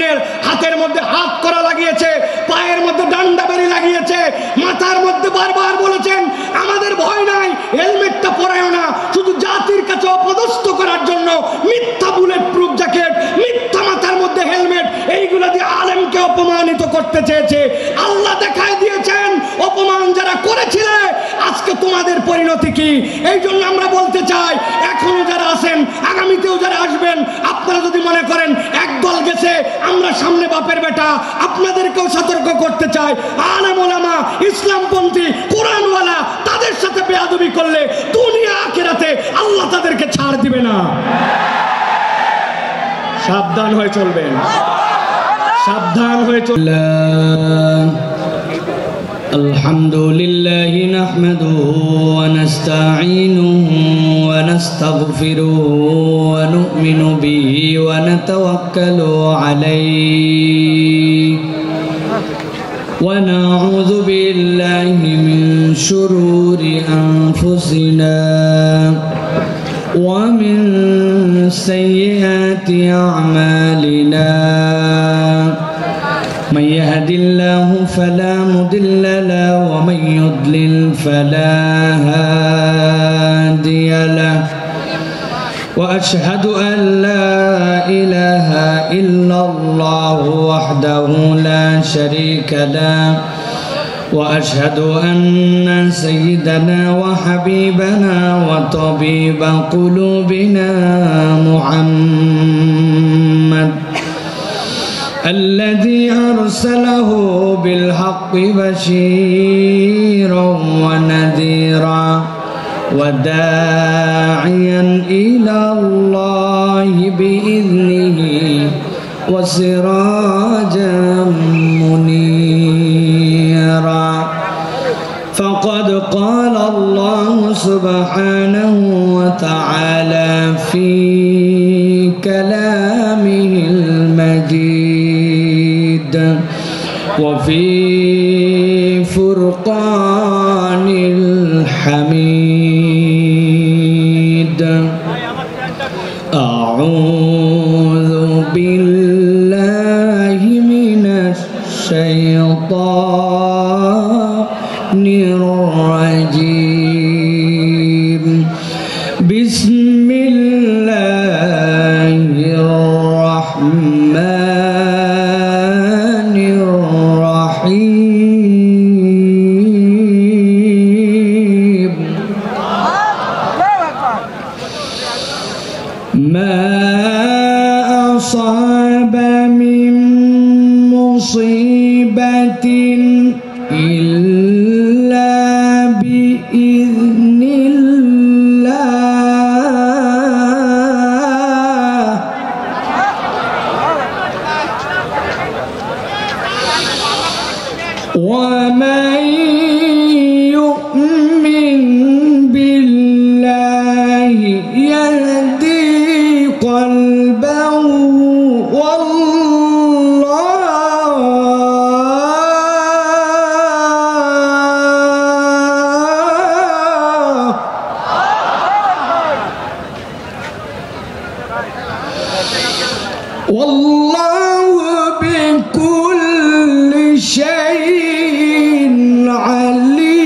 বাহিনীর হাতের মধ্যে হাত করা লাগিয়েছে, পায়ের মধ্যে ডান্ডা বেরি লাগিয়েছে, মাথার মধ্যে বারবার বলেছেন আমাদের ভয় নাই, হেলমেটটা পরেও না, শুধু জাতির কাছে অপদস্থ করার জন্য মিথ্যা বুলেট প্রুফ জ্যাকেট, মিথ্যা মাথার মধ্যে হেলমেট, এইগুলো দিয়ে আলেমকে অপমানিত করতে চেয়েছে। আল্লাহ দেখায় দিয়েছেন অপমান যারা করেছিল আজকে তোমাদের পরিণতি কি। এই জন্য আমরা বলতে চাই এখনো যারা আছেন, আগামীতেও যারা আসবেন, আপনারা যদি মনে করেন একদল গেছে আমরা সামনে বাপের বেটা, আপনাদেরকেও সতর্ক করতে চাই, আলেম ওলামা ইসলামপন্থী কোরআনওয়ালা তাদের সাথে বেয়াদবি করলে দুনিয়া আখিরাতে আল্লাহ তাদেরকে ছাড় দিবে না। সাবধান হয়ে চলবেন, সাবধান হয়ে চলবেন। আলহামদুলিল্লাহি নাহমাদুহু ওয়া নাস্তাঈনুহু ওয়া নাস্তাগফিরুহু ওয়া নু'মিনু বিহি ওয়া নাতাওয়াক্কালু আলাইহি ওয়া নাউযু বিল্লাহি মিন শুরুরি আনফুসিনা ওয়া মিন সাইয়্যাতি আ'মালিনা। من يهد الله فلا مضل له ومن يضلل فلا هادي له وأشهد أن لا إله إلا الله وحده لا شريك له وأشهد أن سيدنا وحبيبنا وطبيب قلوبنا محمد الذي أرسله بالحق بشيرا ونذيرا وداعيا إلى الله بإذنه وسراجا منيرا. فقد قال الله سبحانه وتعالى في كلامه المجيد وفي فرقان الحميد. أعوذ بالله من الشيطان الرجيم. بسم الله الرحمن الرحيم. ما أصاب من مصيبة إلا بإذن الله ومن يؤمن بالله يهدي قلبه والله بكل شيء عليم.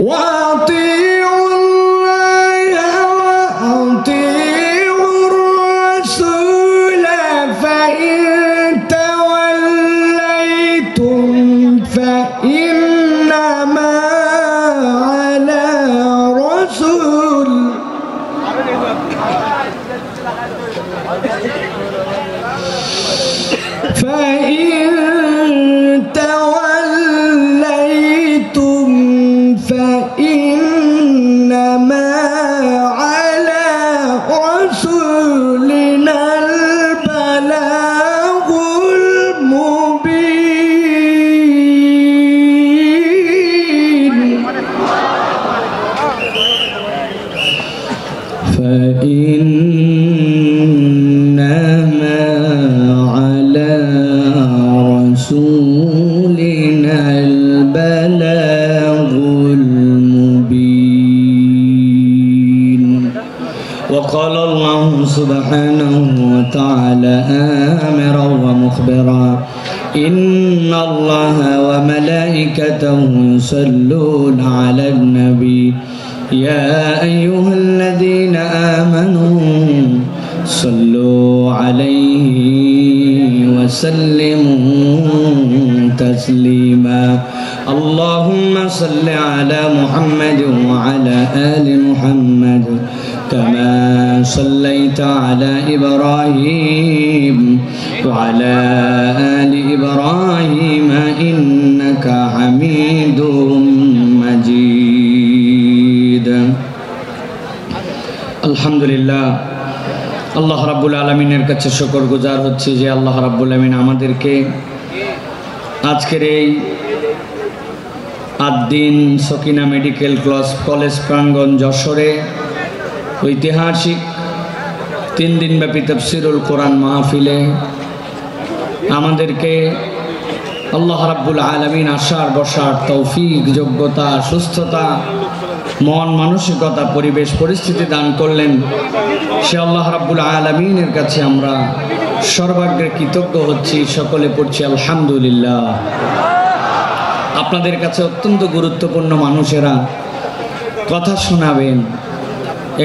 وأطيعوا الله وأطيعوا الرسول فإن توليتم فإنما على رسول فإن توليتم فإنما على رسولنا البلاغ المبين. فإنما على رسولنا البلاغ سبحانه وتعالى آمرا ومخبرا إن الله وملائكته يصلون على النبي يا أيها الذين آمنوا صلوا عليه وسلموا تسليما اللهم صل على محمد وعلى آل محمد كما صليت على إبراهيم وعلى آل إبراهيم إنك حميد مجيد الحمد لله আল্লাহ রাব্বুল আলামিনের কাছে শুকরগুজার হচ্ছি যে আল্লাহ রাব্বুল আলামিন আমাদেরকে আজকের এই আদ্দিন সকিনা মেডিকেল কলেজ প্রাঙ্গণ যশোরে ঐতিহাসিক 3 দিনব্যাপী তাফসীরুল কোরআন মাহফিলে আমাদেরকে আল্লাহ রাব্বুল আলামিন আসার বসার তৌফিক যোগ্যতা সুস্থতা মন মানসিকতা পরিবেশ পরিস্থিতি দান করলেন সে আল্লাহ রাব্বুল আলামিনের কাছে আমরা সর্বাগ্রে কৃতজ্ঞ হচ্ছি সকলে পড়ছি আলহামদুলিল্লাহ আপনাদের কাছে অত্যন্ত গুরুত্বপূর্ণ মানুষেরা কথা শোনাবেন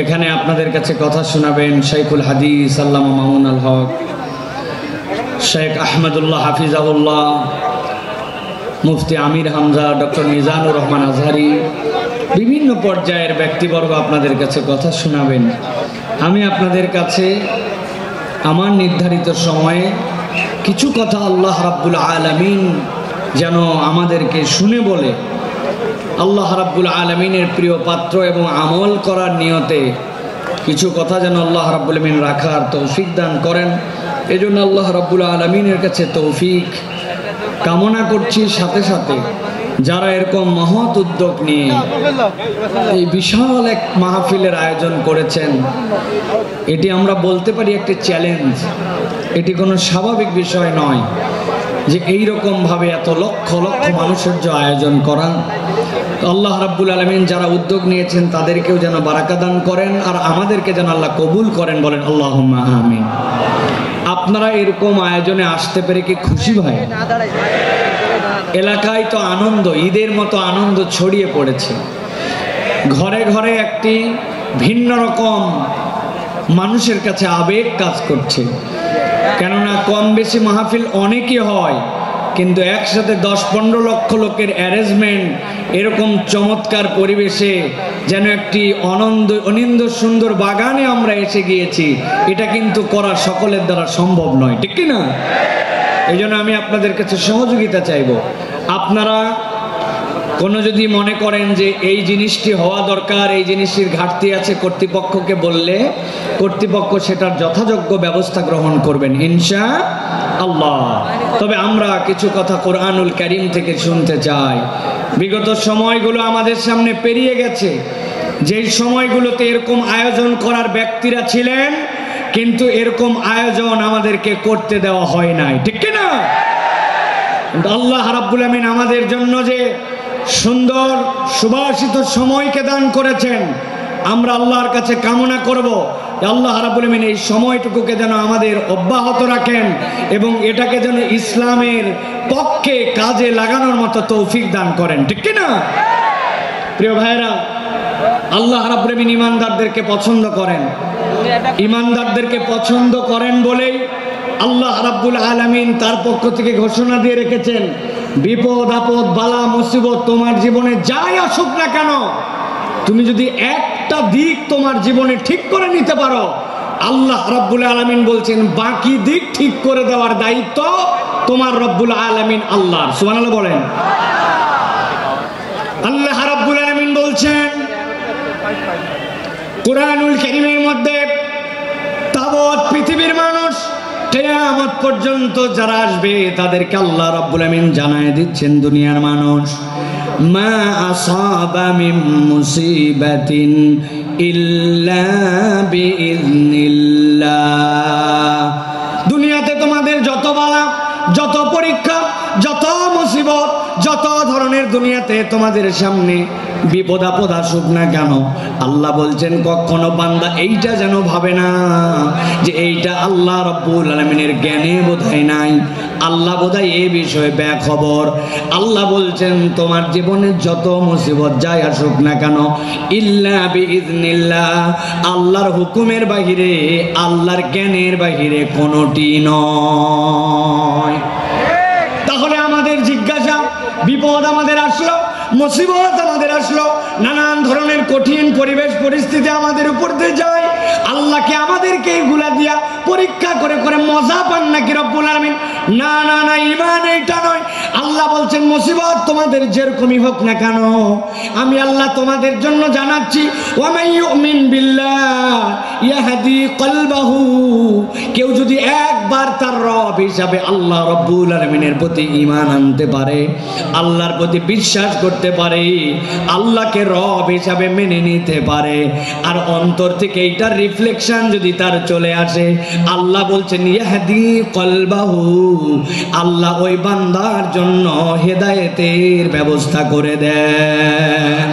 এখানে আপনাদের কাছে কথা শোনাবেন শাইখুল হাদিস আল্লামা মামুন আল হক শেখ আহমদুল্লাহ হাফিজাহুল্লাহ মুফতি আমির হামজা ডক্টর মিজানুর রহমান আজহারি বিভিন্ন পর্যায়ের ব্যক্তিবর্গ আপনাদের কাছে কথা শোনাবেন আমি আপনাদের কাছে আমার নির্ধারিত সময়ে কিছু কথা আল্লাহ রাব্বুল আলামিন যেন আমাদেরকে শুনে বলে আল্লাহ রাব্বুল আলামিনের প্রিয় পাত্র এবং আমল করার নিয়তে কিছু কথা যেন আল্লাহ রাব্বুল আলামিন রাখার তৌফিক দান করেন এজন্য আল্লাহ রাব্বুল আলামিনের কাছে তৌফিক কামনা করছি সাথে সাথে যারা এরকম মহৎ উদ্যোগ নিয়ে এই বিশাল এক মাহফিলের আয়োজন করেছেন এটি আমরা বলতে পারি একটা চ্যালেঞ্জ এটি কোনো স্বাভাবিক বিষয় নয় যে এই রকম ভাবে এত লক্ষ লক্ষ মানুষের যে আয়োজন করা আল্লাহ রাব্বুল আলামিন যারা উদ্যোগ নিয়েছেন তাদেরকেও যেন বারাকা দান করেন আর আমাদেরকে যেন আল্লাহ কবুল করেন বলেন আল্লাহুম্মা আমিন আপনারা এরকম আয়োজনে আসতে পেরে কি খুশি ভাই এলাকায় তো আনন্দ ঈদের মতো আনন্দ ছড়িয়ে পড়েছে ঘরে ঘরে একটি ভিন্ন রকম মানুষের কাছে আবেগ কাজ করছে কেননা কম বেশি মাহফিল অনেকই হয় কিন্তু একসাথে 10-15 লক্ষ লোকের অ্যারেঞ্জমেন্ট এরকম চমৎকার পরিবেশে যেন একটি অনিন্দ সুন্দর বাগানে আমরা এসে গিয়েছি এটা কিন্তু করা সকলের দ্বারা সম্ভব নয় ঠিক কি না এই জন্য আমি আপনাদের কাছে সহযোগিতা চাইব আপনারা কোনো যদি মনে করেন যে এই জিনিসটি হওয়া দরকার এই জিনিসটির ঘাটতি আছে কর্তৃপক্ষকে বললে কর্তৃপক্ষ সেটার যথাযোগ্য ব্যবস্থা গ্রহণ করবেন ইনশাআল্লাহ তবে আমরা কিছু কথা কোরআনুল কারীম থেকে শুনতে চাই বিগত সময়গুলো আমাদের সামনে পেরিয়ে গেছে যেই সময়গুলোতে এরকম আয়োজন করার ব্যক্তিরা ছিলেন কিন্তু এরকম আয়োজন আমাদেরকে করতে দেওয়া হয় নাই ঠিক কি না আল্লাহ রাব্বুল আমিন আমাদের জন্য যে সুন্দর সুবাসিত সময়কে দান করেছেন আমরা আল্লাহর কাছে কামনা করব আল্লাহ রাব্বুল আমিন এই সময়টুকুকে যেন আমাদের অব্যাহত রাখেন এবং এটাকে যেন ইসলামের পক্ষে কাজে লাগানোর মতো তৌফিক দান করেন ঠিক কি না প্রিয় ভাইরা আল্লাহ রাব্বুল আমিন ঈমানদারদেরকে পছন্দ করেন ঈমানদারদেরকে পছন্দ করেন বলেই আল্লাহ রাব্বুল আলামিন তার পক্ষ থেকে ঘোষণা দিয়ে রেখেছেন বিপদ আপদ বালা মুসিবত তোমার জীবনে যাই আসুক না কেন তুমি যদি একটা দিক তোমার জীবনে ঠিক করে নিতে পারো আল্লাহ রাব্বুল আলামিন বলছেন বাকি দিক ঠিক করে দেওয়ার দায়িত্ব তোমার রব্বুল আলামিন আল্লাহর সুবহানাল্লাহ বলেন আল্লাহ রাব্বুল আলামিন বলছেন কুরআনুল কারীমের মধ্যে তাবৎ পৃথিবীর মানুষ কিয়ামত পর্যন্ত যারা আসবে তাদেরকে আল্লাহ রাব্বুল আমিন জানায় দিচ্ছেন দুনিয়ার মানুষ মা আসাবা মিন মুসিবাতিন ইল্লা বিইذنিল্লাহ দুনিয়াতে তোমাদের যত বালা যত পরীক্ষা যত মুসিবত যত ধরনের দুনিয়াতে তোমাদের সামনে বিপদ আপদ আসুক না কেন, আল্লাহ বলছেন কখনো বান্দা এইটা যেন ভাবে না যে এইটা আল্লাহ রাব্বুল আলামিনের জ্ঞানে বোধহয় নাই, আল্লাহ বোধহয় এই বিষয়ে বেখবর। আল্লাহ বলছেন তোমার জীবনে যত মুসিবত যায় আসুক না কেন, ইল্লা বিইজনিল্লাহ, আল্লাহর হুকুমের বাহিরে, আল্লাহর জ্ঞানের বাহিরে কোনোটি নয়। তাহলে আমাদের জিজ্ঞাসা, বিপদ আমাদের আসলো, মুসিবত আমাদের আসলো, নানান ধরনের কঠিন পরিবেশ পরিস্থিতি আমাদের উপর দিয়ে যায়, আল্লাহকে আমাদেরকে এইগুলা দিয়া পরীক্ষা করে করে মজা পান নাকি রব্বুল আলামিন? না না না, ঈমান এইটা নয়। আল্লাহ বলছেন মুসিবত তোমাদের যেরকমই হোক না কেন, আমি আল্লাহ তোমাদের জন্য জানাচ্ছি, ওয়া মান ইউমিন বিল্লাহ ইয়াহদি কলবাহু, কেউ যদি একবার তার রব হিসাবে আল্লাহ রব্বুল আলামিনের প্রতি ঈমান আনতে পারে, আল্লাহর প্রতি বিশ্বাস করতে পারে, আল্লাহকে রব হিসাবে মেনে নিতে পারে, আর অন্তর থেকে এইটার রিফ্লেকশন যদি তার চলে আসে, আল্লাহ বলছেন ইয়াহদি কলবাহু, আল্লাহ ওই বান্দার জন্য হেদায়েতের ব্যবস্থা করে দেন।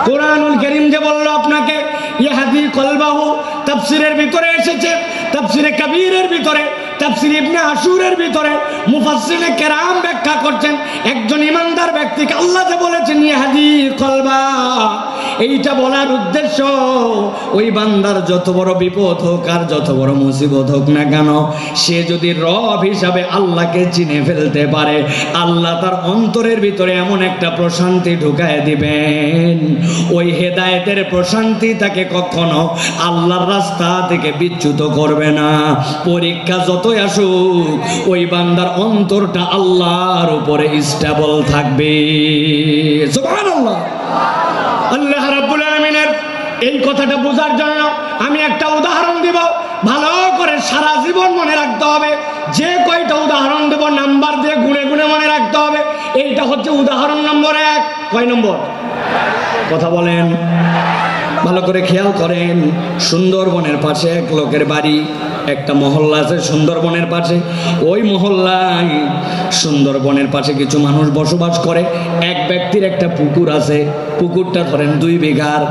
কোরআনুল কারীম যে বলল আপনাকে ইয়াহদি কলবাহু, তাফসীরের ভিতরে এসেছে, তাফসীরে কবীরের ভিতরে, তাফসীর ইবনে আশুরের ভিতরে মুফাসসিরে কেরাম ব্যাখ্যা করছেন, একজন ইমানদার ব্যক্তিকে আল্লাহ যে বলেছেন ইয়াহদি কলবা, এইটা বলার উদ্দেশ্য ওই বান্দার যত বড় বিপদ হোক আর যত বড় মুসিবত হোক না কেন, সে যদি রব হিসাবে আল্লাহকে চিনে ফেলতে পারে, আল্লাহ তার অন্তরের ভিতরে এমন একটা প্রশান্তি ঢুকায় দিবেন, ওই হেদায়েতের প্রশান্তি তাকে কখনো আল্লাহর রাস্তা থেকে বিচ্যুত করবে না। পরীক্ষা যতই আসুক, ওই বান্দার অন্তরটা আল্লাহর উপরে স্টেবল থাকবে। সুবহানাল্লাহ। আল্লাহ রাব্বুল আলামিনের এই কথাটা বোঝার জন্য আমি একটা উদাহরণ দিব, ভালো করে সারা জীবন মনে রাখতে হবে। যে কয়টা উদাহরণ দেব নাম্বার দিয়ে গুনে গুনে মনে রাখতে হবে। এইটা হচ্ছে উদাহরণ নম্বর 1। কয় নম্বর? কথা বলেন, ভালো করে খেয়াল করেন। সুন্দরবনের পাশে এক লোকের বাড়ি, একটা মহল্লা আছে সুন্দরবনের পাশে। ওই মহল্লায় সুন্দরবনের পাশে কিছু মানুষ বসবাস করে। এক ব্যক্তির একটা পুকুর আছে, পুকুরটা ধরেন 2 বিঘার।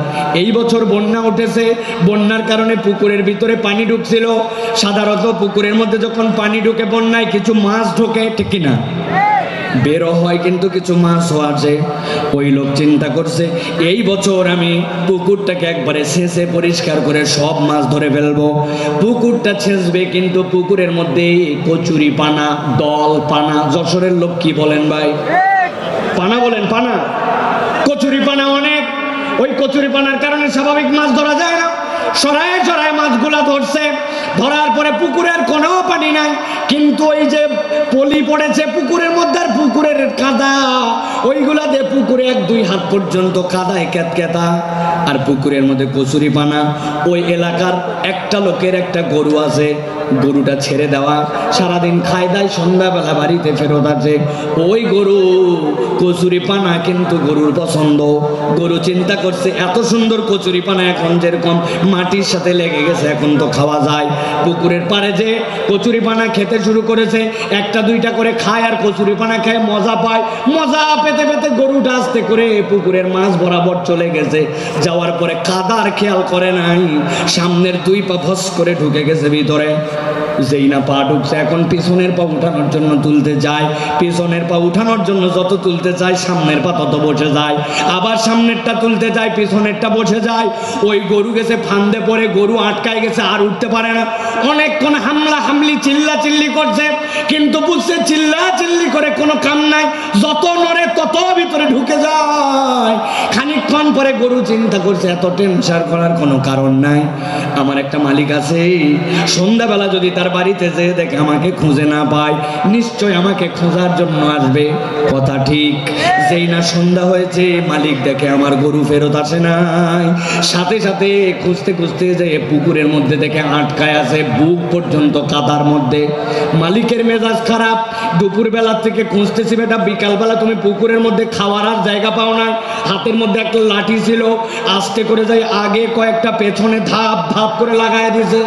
এই বছর বন্যা উঠেছে, বন্যার কারণে পুকুরের ভিতরে পানি ঢুকছিল। সাধারণত পুকুরের মধ্যে যখন পানি ঢুকে বন্যায় কিছু মাছ ঢোকে, ঠিক কিনা? বেরো হয়, কিন্তু কিছু মাছও আছে। ওই লোক চিন্তা করছে এই বছর আমি পুকুরটাকে একবারে ছেঁচে পরিষ্কার করে সব মাছ ধরে ফেলবো। পুকুরটা ছেঁচবে, কিন্তু পুকুরের মধ্যে কচুরি পানা, দল পানা। যশোরের লোক কি বলেন ভাই? পানা বলেন, পানা, কচুরি পানা অনেক। ওই কচুরি পানার কারণে স্বাভাবিক মাছ ধরা যায় না। সরায় সরায় মাছগুলা ধরছে। ধরার পরে পুকুরের কোনো পানি নাই, কিন্তু ওই যে পলি পড়েছে পুকুরের মধ্যে, আর পুকুরের কাদা, ওইগুলা দিয়ে পুকুরে 1-2 হাত পর্যন্ত কাদায় ক্যাতক্যাতা, আর পুকুরের মধ্যে কচুরি পানা। ওই এলাকার একটা লোকের একটা গরু আছে, গরুটা ছেড়ে দেওয়া, সারাদিন খায় দায়, সন্ধ্যাবেলা বাড়িতে ফেরত আছে। ওই গরু কচুরি পানা কিন্তু গরুর পছন্দ। গরু চিন্তা করছে এত সুন্দর কচুরি পানা এখন যেরকম মাটির সাথে লেগে গেছে, এখন তো খাওয়া যায়। পুকুরের পাড়ে যে কচুরি পানা খেতে শুরু করেছে, 1-2টা করে খায়, আর কচুরি পানা খায় মজা পায়। মজা পেতে পেতে গরুটা আস্তে করে পুকুরের মাছ বরাবর চলে গেছে। যাওয়ার পরে কাদার খেয়াল করে নাই, সামনের 2 পা ভস করে ঢুকে গেছে ভিতরে। যেই না পা ঢুকছে, এখন পিছনের পা উঠানোর জন্য তুলতে যায়। পিছনের পা উঠানোর জন্য যত তুলতে যায়, সামনের পা তত বসে যায়। আবার সামনেরটা তুলতে যায়, পিছনেরটা বসে যায়। ওই গরু গেছে ফান্দে পড়ে, গরু আটকায় গেছে, আর উঠতে পারে না। অনেকক্ষণ হামলা হামলি, চিল্লা চিল্লি করছে, কিন্তু বুঝছে চিল্লা চিল্লি করে কোনো কাম নাই। যত নড়ে তত ভিতরে ঢুকে যায়। খানিকক্ষণ পরে গরু চিন্তা করছে এত টেনশন করার কোনো কারণ নাই, আমার একটা মালিক আছে, সন্ধ্যাবেলা যদি তার বাড়িতে যেয়ে দেখে আমাকে খুঁজে না পায়, নিশ্চয় আমাকে খোঁজার জন্য আসবে। কথা ঠিক। যেই না সন্ধ্যা হয়েছে, মালিক দেখে আমার গরু ফেরত আসে নাই। সাথে সাথে খুঁজতে খুঁজতে যে পুকুরের মধ্যে দেখে আটকায় আছে, বুক পর্যন্ত কাদার মধ্যে। মালিকের মেজাজ খারাপ। দুপুর বেলা থেকে খুঁজতেছি বেটা, বিকালবেলা তুমি পুকুরের মধ্যে খাওয়ার আর জায়গা পাও না। হাতের মধ্যে একটা লাঠি ছিল, আস্তে করে যাই আগে কয়েকটা, পেছনে ধাপ ধাপ করে লাগায় দিয়েছে।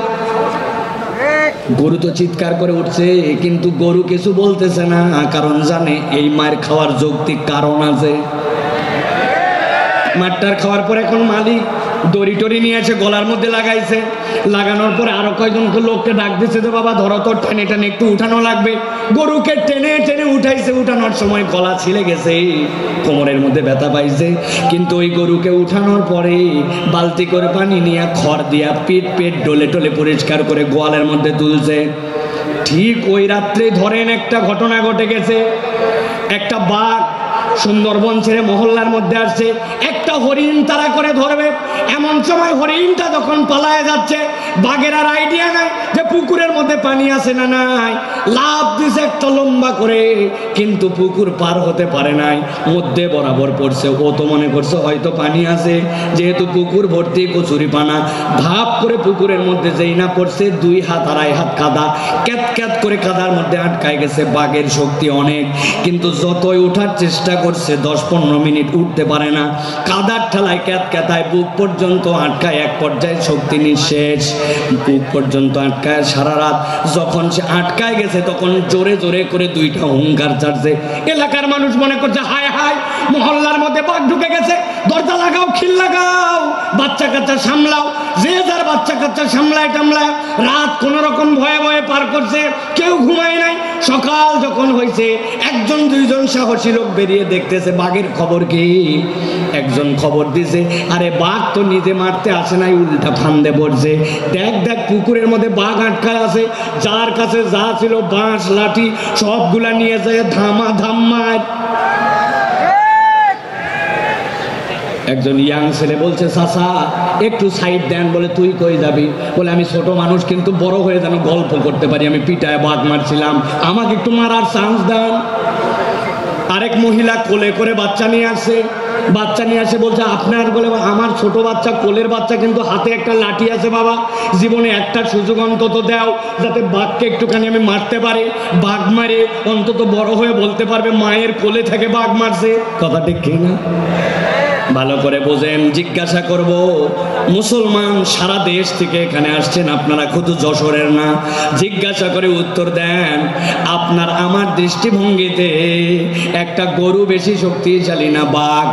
গরু তো চিৎকার করে উঠছে, কিন্তু গরু কিছু বলতেছে না, কারণ জানে এই মার খাওয়ার যৌক্তিক কারণ আছে। মাঠটার খাওয়ার পর এখন মালিক দড়ি টড়ি নিয়ে এসে গলার মধ্যে লাগাইছে। লাগানোর পরে আরো কয়েকজনকে লোককে ডাক দিচ্ছে যে বাবা ধরো তো, টেনে টেনে একটু উঠানো লাগবে। গরুকে টেনে টেনে উঠাইছে, উঠানোর সময় গলা ছিলে গেছে, কোমরের মধ্যে ব্যথা পাইছে। কিন্তু ওই গরুকে উঠানোর পরে বালতি করে পানি নিয়ে খড় দিয়া পেট পেট ডলে টলে পরিষ্কার করে গোয়ালের মধ্যে তুলছে। ঠিক ওই রাত্রে ধরেন একটা ঘটনা ঘটে গেছে। একটা বাঘ সুন্দরবন ছেড়ে মহল্লার মধ্যে আসছে, একটা হরিণ তারা করে ধরবে। এমন সময় হরিণটা যখন পালায় যাচ্ছে, বাঘের আর আইডিয়া নাই যে পুকুরের মধ্যে পানি আছে না নাই। লাফ দিছে একটা লম্বা করে, কিন্তু পুকুর পার হতে পারে নাই, মধ্যে বরাবর পড়ছে। ও তো মনে করছে হয়তো পানি আছে, যেহেতু পুকুর ভর্তি কচুরি পানা। ধাপ করে পুকুরের মধ্যে যেই না পড়ছে, 2 হাত 2.5 হাত কাদা, ক্যাত ক্যাত করে কাদার মধ্যে আটকায় গেছে। বাঘের শক্তি অনেক, কিন্তু যতই ওঠার চেষ্টা করছে 10-15 মিনিট উঠতে পারে না। কাদার ঠেলায় ক্যাত ক্যাতায় বুক পর্যন্ত আটকায়, এক পর্যায়ে শক্তি নিঃশেষ, বুক পর্যন্ত আটকায়। সারা রাত যখন সে আটকায় গেছে, তখন জোরে জোরে করে 2টা হুঙ্কার ছাড়ছে। এলাকার মানুষ মনে করছে হায় হায়, মহল্লার মধ্যে বাঘ ঢুকে গেছে, দরজা লাগাও, খিল লাগাও, বাচ্চা কাচ্চা সামলাও। যে যার বাচ্চা কাচ্চা সামলায় টামলায় রাত কোন রকম ভয়ে ভয়ে পার করছে, কেউ ঘুমায় নাই। সকাল যখন হয়েছে, 1-2জন সাহসী লোক বেরিয়ে দেখতেছে বাঘের খবর কি। একজন খবর দিছে, আরে বাঘ তো নিজে মারতে আসে নাই, উল্টা ফান্দে পড়ছে। দেখ দেখ পুকুরের মধ্যে বাঘ আটকায় আছে, যার কাছে যা ছিল বাঁশ লাঠি সবগুলা নিয়ে যায় ধামা ধাম মার। একজন ইয়াং ছেলে বলছে চাচা একটু সাইড দেন। বলে তুই কই যাবি? বলে আমি ছোট মানুষ, কিন্তু বড় হয়ে যেন গল্প করতে পারি, আমি পিটায় বাঘ মারছিলাম, আমাকে একটু মারার চান্স দেন। আরেক মহিলা কোলে করে বাচ্চা নিয়ে আসে, বাচ্চা নিয়ে আসে বলছে আপনার। বলে আমার ছোট বাচ্চা, কোলের বাচ্চা, কিন্তু হাতে একটা লাঠি আছে বাবা, জীবনে একটা সুযোগ অন্তত দাও যাতে বাঘকে একটুখানি আমি মারতে পারি। বাঘ মারে অন্তত বড় হয়ে বলতে পারবে মায়ের কোলে থেকে বাঘ মারছে। কথা ঠিক কিনা? ভালো করে বোঝেন। জিজ্ঞাসা করব, মুসলমান সারা দেশ থেকে এখানে আসছেন, আপনারা শুধু যশোরের না। জিজ্ঞাসা করে উত্তর দেন, আপনার আমার দৃষ্টিভঙ্গিতে একটা গরু বেশি শক্তিশালী না বাঘ?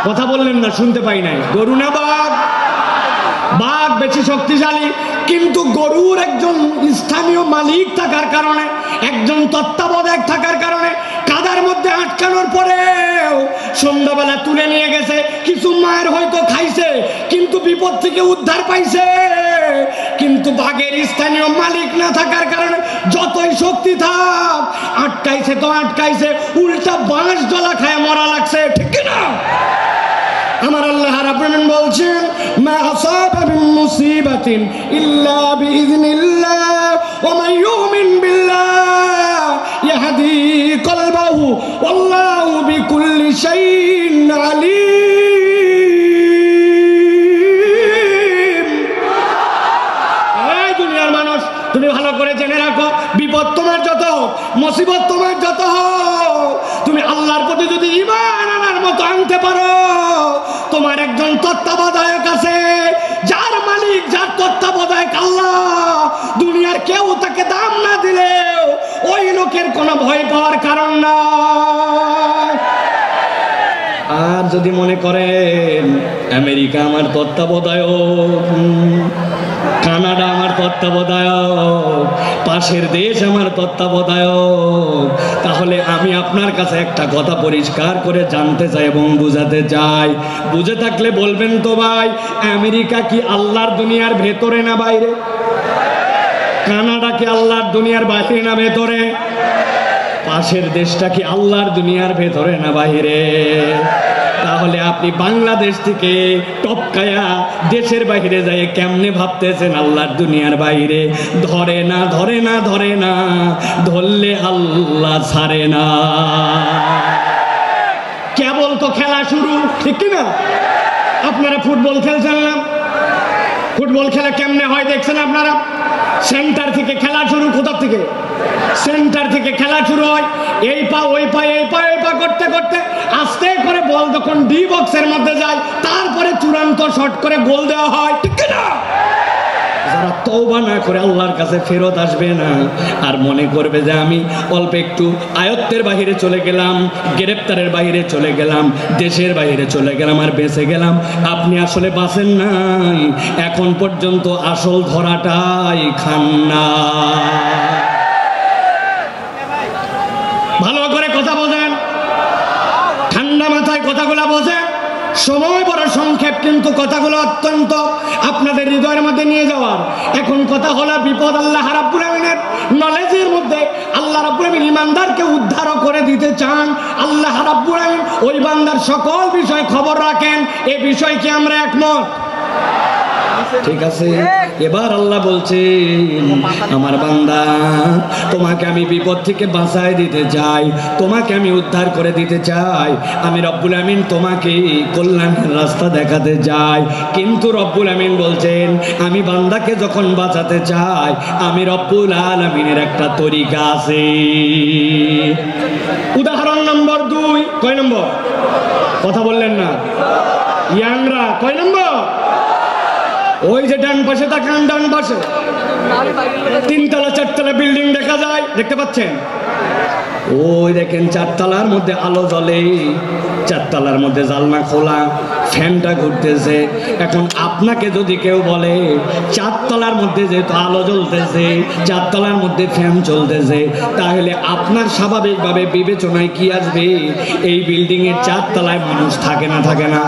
কথা বললেন না, শুনতে পাই নাই। গরু না বাঘ? বাঘ বেশি শক্তিশালী, কিন্তু গরুর একজন স্থানীয় মালিক থাকার কারণে, একজন তত্ত্বাবধায়ক থাকার কারণে, কাদার মধ্যে আটকানোর পরেও সন্ধ্যাবেলা তুলে নিয়ে গেছে। কিছু মায়ের হয়তো খাইছে, কিন্তু বিপদ থেকে উদ্ধার পাইছে। কিন্তু বাঘের স্থানীয় মালিক না থাকার কারণে যতই শক্তি থাক, আটকাইছে তো আটকাইছে, উল্টা বাঁশ জলা খায় মরা লাগছে। ঠিক না? আমার আল্লাহ রাব্বুল আলামিন বলছেন, মা আসাবা মিন মুসিবাতিন ইল্লা বিইذنিল্লাহ ওয়া মান ইউমিন বিল্লাহ ইয়াহদি কলবাহু ওয়াল্লাহু বিকুল্লি শাইইন আলীম। এই দুনিয়ার মানুষ, তুমি ভালো করে জেনে রাখো, বিপদ তোমার যত হোক, মুসিবত তোমার যত হোক, তুমি আল্লাহর প্রতি যদি ঈমান আনার মতো আনতে পারো, তোমার একজন তত্ত্বাবধায়ক আছে, যার মালিক, যার তত্ত্বাবধায়ক আল্লাহ। দুনিয়ার কেউ তাকে দাম না দিলেও ওই লোকের কোনো ভয় পাওয়ার কারণ নাই। আর যদি মনে করেন আমেরিকা আমার তত্ত্বাবধায়ক, কানাডা আমার তত্ত্বাবধায়ক, পাশের দেশ আমার তত্ত্বাবধায়ক, তাহলে আমি আপনার কাছে একটা কথা পরিষ্কার করে জানতে চাই এবং বুঝাতে চাই। বুঝে থাকলে বলবেন তো ভাই, আমেরিকা কি আল্লাহর দুনিয়ার ভেতরে না বাইরে? কানাডা কি আল্লাহর দুনিয়ার বাইরে না ভেতরে? পাশের দেশটা কি আল্লাহর দুনিয়ার ভেতরে না বাইরে? তাহলে আপনি বাংলাদেশ থেকে টপকায়া দেশের বাইরে যায় কেমনে ভাবতেছেন আল্লাহর দুনিয়ার বাইরে? ধরে না, ধরে না, ধরে না, ধরলে আল্লাহ ছাড়ে না। কেবল তো খেলা শুরু, ঠিক কিনা? আপনারা ফুটবল খেলছেন না? ফুটবল খেলা কেমনে হয় দেখছেন আপনারা? সেন্টার থেকে খেলা শুরু। কোথা থেকে? সেন্টার থেকে খেলা শুরু হয়। এই পা ওই পা, এই পা ওই পা করতে করতে আস্তে করে বল যখন ডি বক্সের মধ্যে যায়, তারপরে চূড়ান্ত শট করে গোল দেওয়া হয়, ঠিক না? যারা তওবা না করে আল্লাহর কাছে ফেরত আসবে না, আর মনে করবে যে আমি অল্প একটু আয়ত্তের বাহিরে চলে গেলাম, গ্রেপ্তারের বাহিরে চলে গেলাম, দেশের বাহিরে চলে গেলাম আর বেঁচে গেলাম, আপনি আসলে বাঁচেন নাই। এখন পর্যন্ত আসল ধরাটাই খান না। ভালো করে কথা বোঝেন, ঠান্ডা মাথায় কথাগুলো বোঝেন। সময় বড় সংক্ষেপ, কিন্তু কথাগুলো অত্যন্ত আপনাদের হৃদয়ের মধ্যে নিয়ে যাওয়ার। এখন কথা হলো বিপদ আল্লাহ রাব্বুল আমিনের নলেজের মধ্যে আল্লাহ রাব্বুল আমিন ইমানদারকে উদ্ধার করে দিতে চান। আল্লাহ রাব্বুল আমিন ওই বান্দার সকল বিষয় খবর রাখেন। এই বিষয় কি আমরা একমত? ঠিক আছে, এবার আল্লাহ বলছেন, আমার বান্দা, তোমাকে আমি বিপদ থেকে বাঁচায় দিতে চাই, তোমাকে আমি উদ্ধার করে দিতে চাই। আমি রব্বুল আমিন তোমাকে কল্যাণের রাস্তা দেখাতে চাই। কিন্তু রব্বুল আমিন বলছেন, আমি বান্দাকে যখন বাঁচাতে চাই, আমি রব্বুল আলামিনের একটা তরিকা আছে। উদাহরণ নম্বর 2। কয় নম্বর? কথা বললেন না ইয়াংরা? কয় নম্বর? ওই যে ডান পাশে তাকান, ডান পাশে 3 তলা 4 তলা বিল্ডিং দেখা যায়, দেখতে পাচ্ছেন? ওই দেখেন 4 তলার মধ্যে আলো জ্বলে, 4 তলার মধ্যে জানলা খোলা, ফ্যানটা ঘুরতেছে। এখন আপনাকে যদি কেউ বলে 4 তলার মধ্যে যেহেতু আলো জ্বলতেছে, 4 তলার মধ্যে ফ্যান চলতেছে, তাহলে আপনার স্বাভাবিকভাবে বিবেচনায় কি আসবে? এই বিল্ডিং এর 4 তলায় মানুষ থাকে না? থাকে না?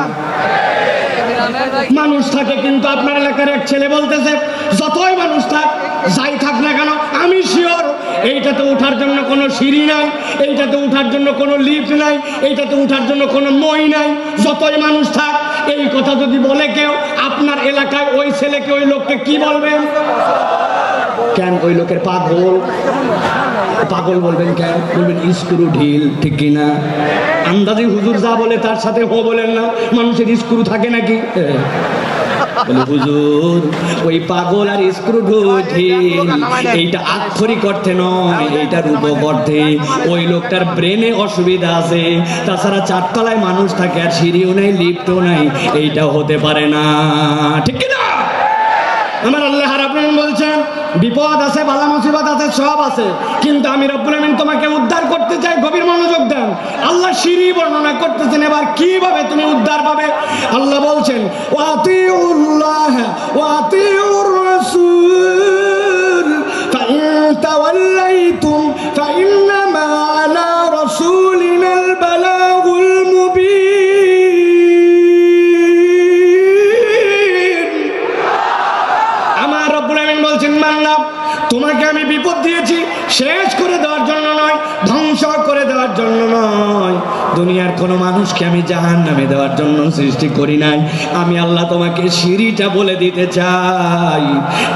মানুষ থাকে। কিন্তু আপনার এলাকার এক ছেলে বলতেছে, যতই মানুষ থাক, যাই থাক না কেন, আমি শিওর এইটাতে উঠার জন্য কোনো সিঁড়ি নাই, এইটাতে উঠার জন্য কোনো লিফট নাই, এইটাতে উঠার জন্য কোনো মই নাই, যতই মানুষ থাক। এই কথা যদি বলে কেউ আপনার এলাকায়, ওই ছেলেকে, ওই লোককে কি বলবেন? কেন? ওই লোকের পাগল। পাগল বলবেন কেন? বলবেন স্ক্রু ঢিল, ঠিক কিনা? আন্দাজি হুজুর যা বলে তার সাথে হো বলেন না। মানুষের স্ক্রু থাকে নাকি? বলে হুজুর, ওই পাগল আর স্ক্রু ঢিল এইটা আক্ষরিক অর্থে নয়, এইটা রূপক অর্থে। ওই লোকটার ব্রেনে অসুবিধা আছে। তাছাড়া 4 তলায় মানুষ থাকে, আর সিঁড়িও নাই, লিফটও নাই, এইটা হতে পারে না, ঠিক কিনা? আমার আল্লাহ রাব্বুল আমিন বলছেন, বিপদ আছে, বালা মুসিবত আছে, সব আছে, কিন্তু আমি রব্বুল আমিন তোমাকে উদ্ধার করতে চাই। গভীর মনোযোগ দেন। আল্লাহ সিঁড়ি বর্ণনা করতেছেন, এবার কিভাবে তুমি উদ্ধার পাবে। আল্লাহ বলছেন, ওয়াতিউল্লাহ ওয়াতিউর রাসূল ফাইন তাওয়াল্লাইতুম ফাইন্নামা আলা রাসূলিনাল বালাগুল মুবিন। তোমাকে আমি বিপদ দিয়েছি শেষ করে দেওয়ার জন্য নয়, ধ্বংস করে দেওয়ার জন্য নয়। দুনিয়ার কোনো মানুষকে আমি জাহান্নামে দেওয়ার জন্য সৃষ্টি করি নাই। আমি আল্লাহ তোমাকে সিঁড়িটা বলে দিতে চাই।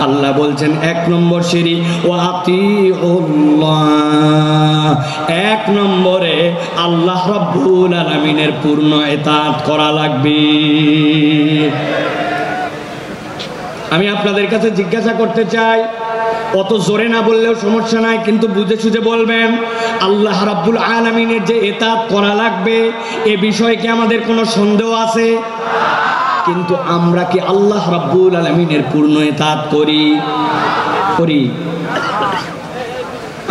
আল্লাহ বলছেন 1 নম্বর সিঁড়ি, ওয়াতিউল্লাহ। 1 নম্বরে আল্লাহ রাব্বুল আলামিনের পূর্ণ ইতাআত করা লাগবে। আমি আপনাদের কাছে জিজ্ঞাসা করতে চাই, অত জোরে না বললেও সমস্যা নাই, কিন্তু বুঝে সুঝে বলবেন। আল্লাহ রাব্বুল আলামিনের যে ইতাআত করা লাগবে, এ বিষয়ে কি আমাদের কোনো সন্দেহ আছে? কিন্তু আমরা কি আল্লাহ রাব্বুল আলামিনের পূর্ণ ইতাআত করি?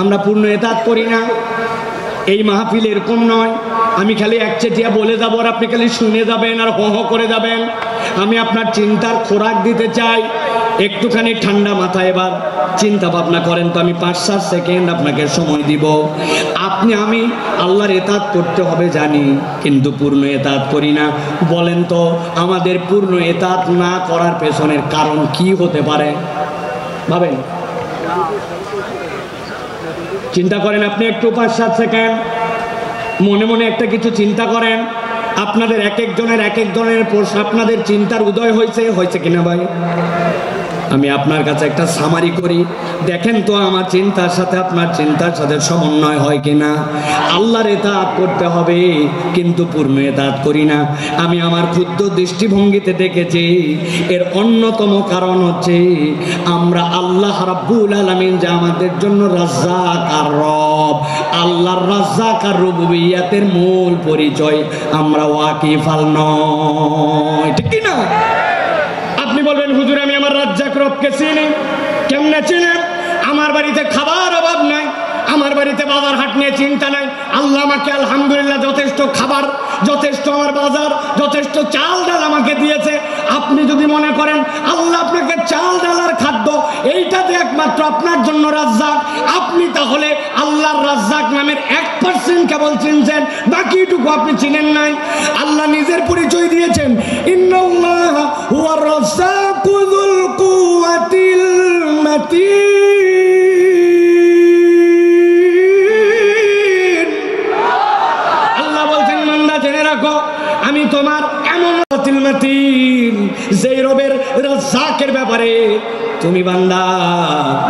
আমরা পূর্ণ ইতাআত করি না। এই মাহফিল এরকম নয় আমি খালি একচেটিয়া বলে যাবো আর আপনি খালি শুনে যাবেন আর হো হো করে যাবেন। আমি আপনার চিন্তার খোরাক দিতে চাই। একটুখানি ঠান্ডা মাথায় এবার চিন্তা ভাবনা করেন তো। আমি 5-7 সেকেন্ড আপনাকে সময় দিব। আমি আল্লাহর ইতাআত করতে হবে জানি, কিন্তু পূর্ণ ইতাআত করি না। বলেন তো আমাদের পূর্ণ ইতাআত না করার পেছনের কারণ কি হতে পারে? ভাবেন, চিন্তা করেন আপনি একটু 5-7 সেকেন্ড মনে মনে একটা কিছু চিন্তা করেন। আপনাদের এক একজনের প্রশ্ন, আপনাদের চিন্তার উদয় হয়েছে কিনা ভাই? আমি আপনার কাছে একটা সামারি করি, দেখেন তো আমার চিন্তার সাথে আপনার চিন্তার সাথে সমন্বয় হয় কিনা। আল্লাহর ইতাআত করতে হবে কিন্তু পূর্ণ ইতাআত করি না। আমি আমার ক্ষুদ্র দৃষ্টিভঙ্গিতে দেখেছি এর অন্যতম কারণ হচ্ছে আমরা আল্লাহ রাব্বুল আলামিন যে আমাদের জন্য রাজ্জাক আর রব, আল্লাহর রাজ্জাক আর রুবুবিয়্যাতের মূল পরিচয় আমরা ওয়াকিফাল নয়, ঠিক কি না? আপনি বলবেন হুজুর আমি আমার রাজ্জাক রবকে আমাকে চিনি। কেমনে চিনেন? আমার বাড়িতে খাবার অভাব নাই, আমার বাড়িতে বাজার হাট নিয়ে চিন্তা নাই। আল্লাহ আমাকে আলহামদুলিল্লাহ যথেষ্ট খাবার, যথেষ্ট আমার বাজার, যথেষ্ট চাল ডাল আমাকে দিয়েছে। আপনি যদি মনে করেন আল্লাহ আপনাকে চাল ডাল আর খাদ্য এইটাতে একমাত্র আপনার জন্য রাজ্জাক, আপনি তাহলে আল্লাহর রাজ্জাক নামের 1% কেবল চিনছেন, বাকিটুকু আপনি চিনেন নাই। আল্লাহ নিজের পরিচয় দিয়েছেন, ইন্নাল্লাহা হুয়ার রাজ্জাকু যুল কুওয়াতিল মাতিন। আল্লাহ বলছেন, বান্দা জেনে রাখো আমি তোমার এমন মাতিন, যেই রবের রাজ্জাকের ব্যাপারে তুমি বান্দা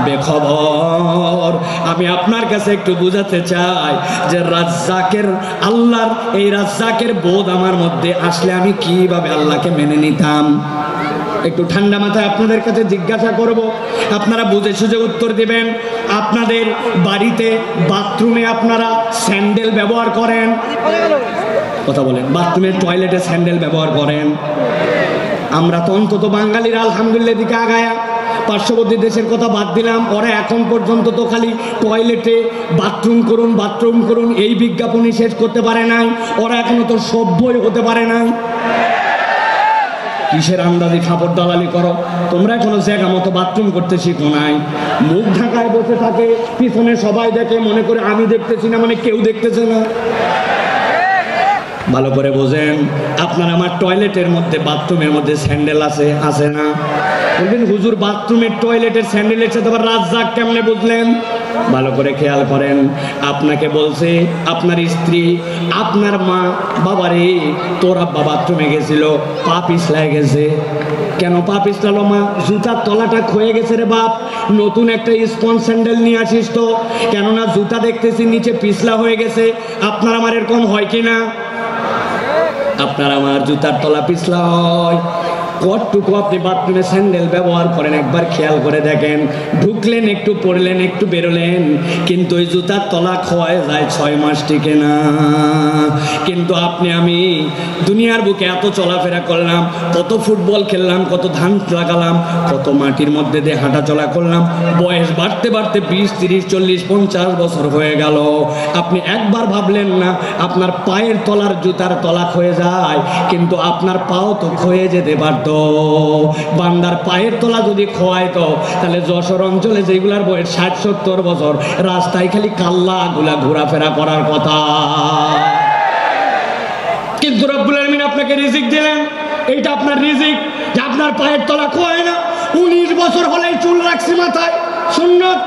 বেখবর। আমি আপনার কাছে একটু বুঝাতে চাই যে রাজ্জাকের, আল্লাহর এই রাজ্জাকের বোধ আমার মধ্যে আসলে আমি কিভাবে আল্লাহকে মেনে নিতাম। একটু ঠান্ডা মাথায় আপনাদের কাছে জিজ্ঞাসা করব, আপনারা বুঝে সুঝে উত্তর দিবেন। আপনাদের বাড়িতে বাথরুমে আপনারা স্যান্ডেল ব্যবহার করেন? কথা বলেন। বাথরুমে টয়লেটে স্যান্ডেল ব্যবহার করেন? আমরা তো অন্তত বাঙালিরা আলহামদুলিল্লাহ দিকে আগায়া, পার্শ্ববর্তী দেশের কথা বাদ দিলাম, ওরা এখন পর্যন্ত তো খালি টয়লেটে বাথরুম করুন বাথরুম করুন এই বিজ্ঞাপনই শেষ করতে পারে নাই। ওরা এখনো তো সভ্যই হতে পারে নাই। কিসের আন্দাজি খাপড় দালালি করো? তোমরা এখনো জায়গা মতো বাথরুম করতে শিখো নাই। মুখ ঢাকায় বসে থাকে, পিছনে সবাই দেখে, মনে করে আমি দেখতেছি না মানে কেউ দেখতেছে না। ভালো করে বোঝেন, আপনার আমার টয়লেটের মধ্যে বাথরুমের মধ্যে স্যান্ডেল আছে, আছে না? বলবেন হুজুর বাথরুমের টয়লেটের স্যান্ডেলের সাথে আবার রাজ্জাক কেমনে বুঝলেন? ভালো করে খেয়াল করেন। আপনাকে বলছে আপনার স্ত্রী, আপনার মা, বাবারে তোর আব্বা বাথরুমে গেছিল, পা পিছলায় গেছে। কেন পা পিছলালো মা? জুতার তলাটা ক্ষয়ে গেছে রে বাপ, নতুন একটা স্পঞ্জ স্যান্ডেল নিয়ে আসিস তো, কেননা জুতা দেখতেছি নিচে পিছলা হয়ে গেছে। আপনার আমার এরকম হয় কি না? আপনার আমার জুতার তলা পিছলা হয়। কতটুকু আপনি বাথরুমে স্যান্ডেল ব্যবহার করেন একবার খেয়াল করে দেখেন। ঢুকলেন একটু, পড়লেন একটু, বেরোলেন, কিন্তু ওই জুতার তলা ক্ষয় যায়, 6 মাস টিকে না। কিন্তু আপনি আমি দুনিয়ার বুকে এত চলাফেরা করলাম, কত ফুটবল খেললাম, কত ধান লাগালাম, কত মাটির মধ্যে দিয়ে হাঁটা চলা করলাম, বয়স বাড়তে বাড়তে 20, 30, 40, 50 বছর হয়ে গেল। আপনি একবার ভাবলেন না আপনার পায়ের তলার জুতার তলা ক্ষয়ে যায়, কিন্তু আপনার পাও তো ক্ষয়ে যেতে পারত। বান্দার পায়ের তলা যদি খোয়াইতো তাহলে যশোর অঞ্চলে যেগুলার বয়স 60-70 বছর, রাস্তায় খালি কাল্লা গুলা ঘোরাফেরা করার কথা। কিন্তু রব্বুল আলামিন আপনাকে রিজিক দিলেন, এইটা আপনার রিজিক যে আপনার পায়ের তলা খোয়ায় না। 19 বছর হলেই চুল রাখছি মাথায়, সুন্নত,